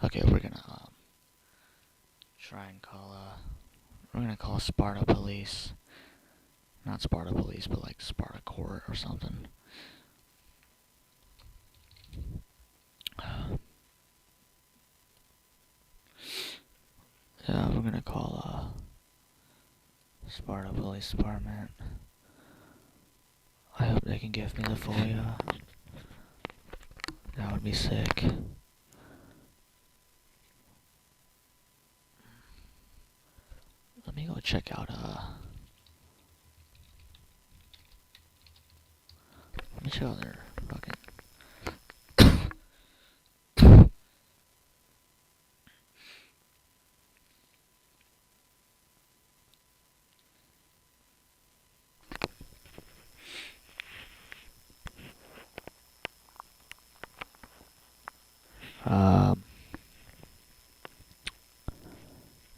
Speaker 1: Okay, we're gonna try and call we're gonna call Sparta Police. Not Sparta Police, but like Sparta Court or something. Yeah, we're gonna call Sparta Police Department. I hope they can give me the FOIA. That would be sick. Let me go check out let me check out their fucking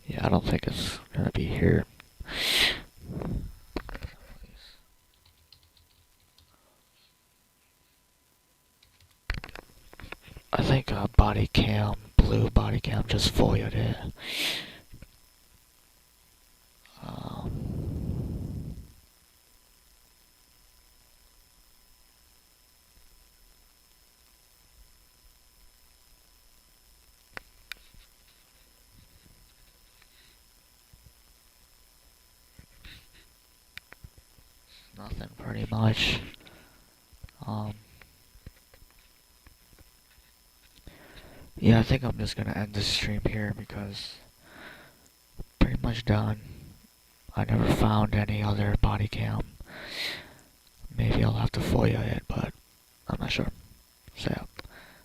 Speaker 1: yeah, I don't think it's gonna be here. I think blue body cam just FOIA'd it. nothing pretty much. Yeah, I think I'm just gonna end this stream here because pretty much done. I never found any other body cam. Maybe I'll have to FOIA it, but I'm not sure.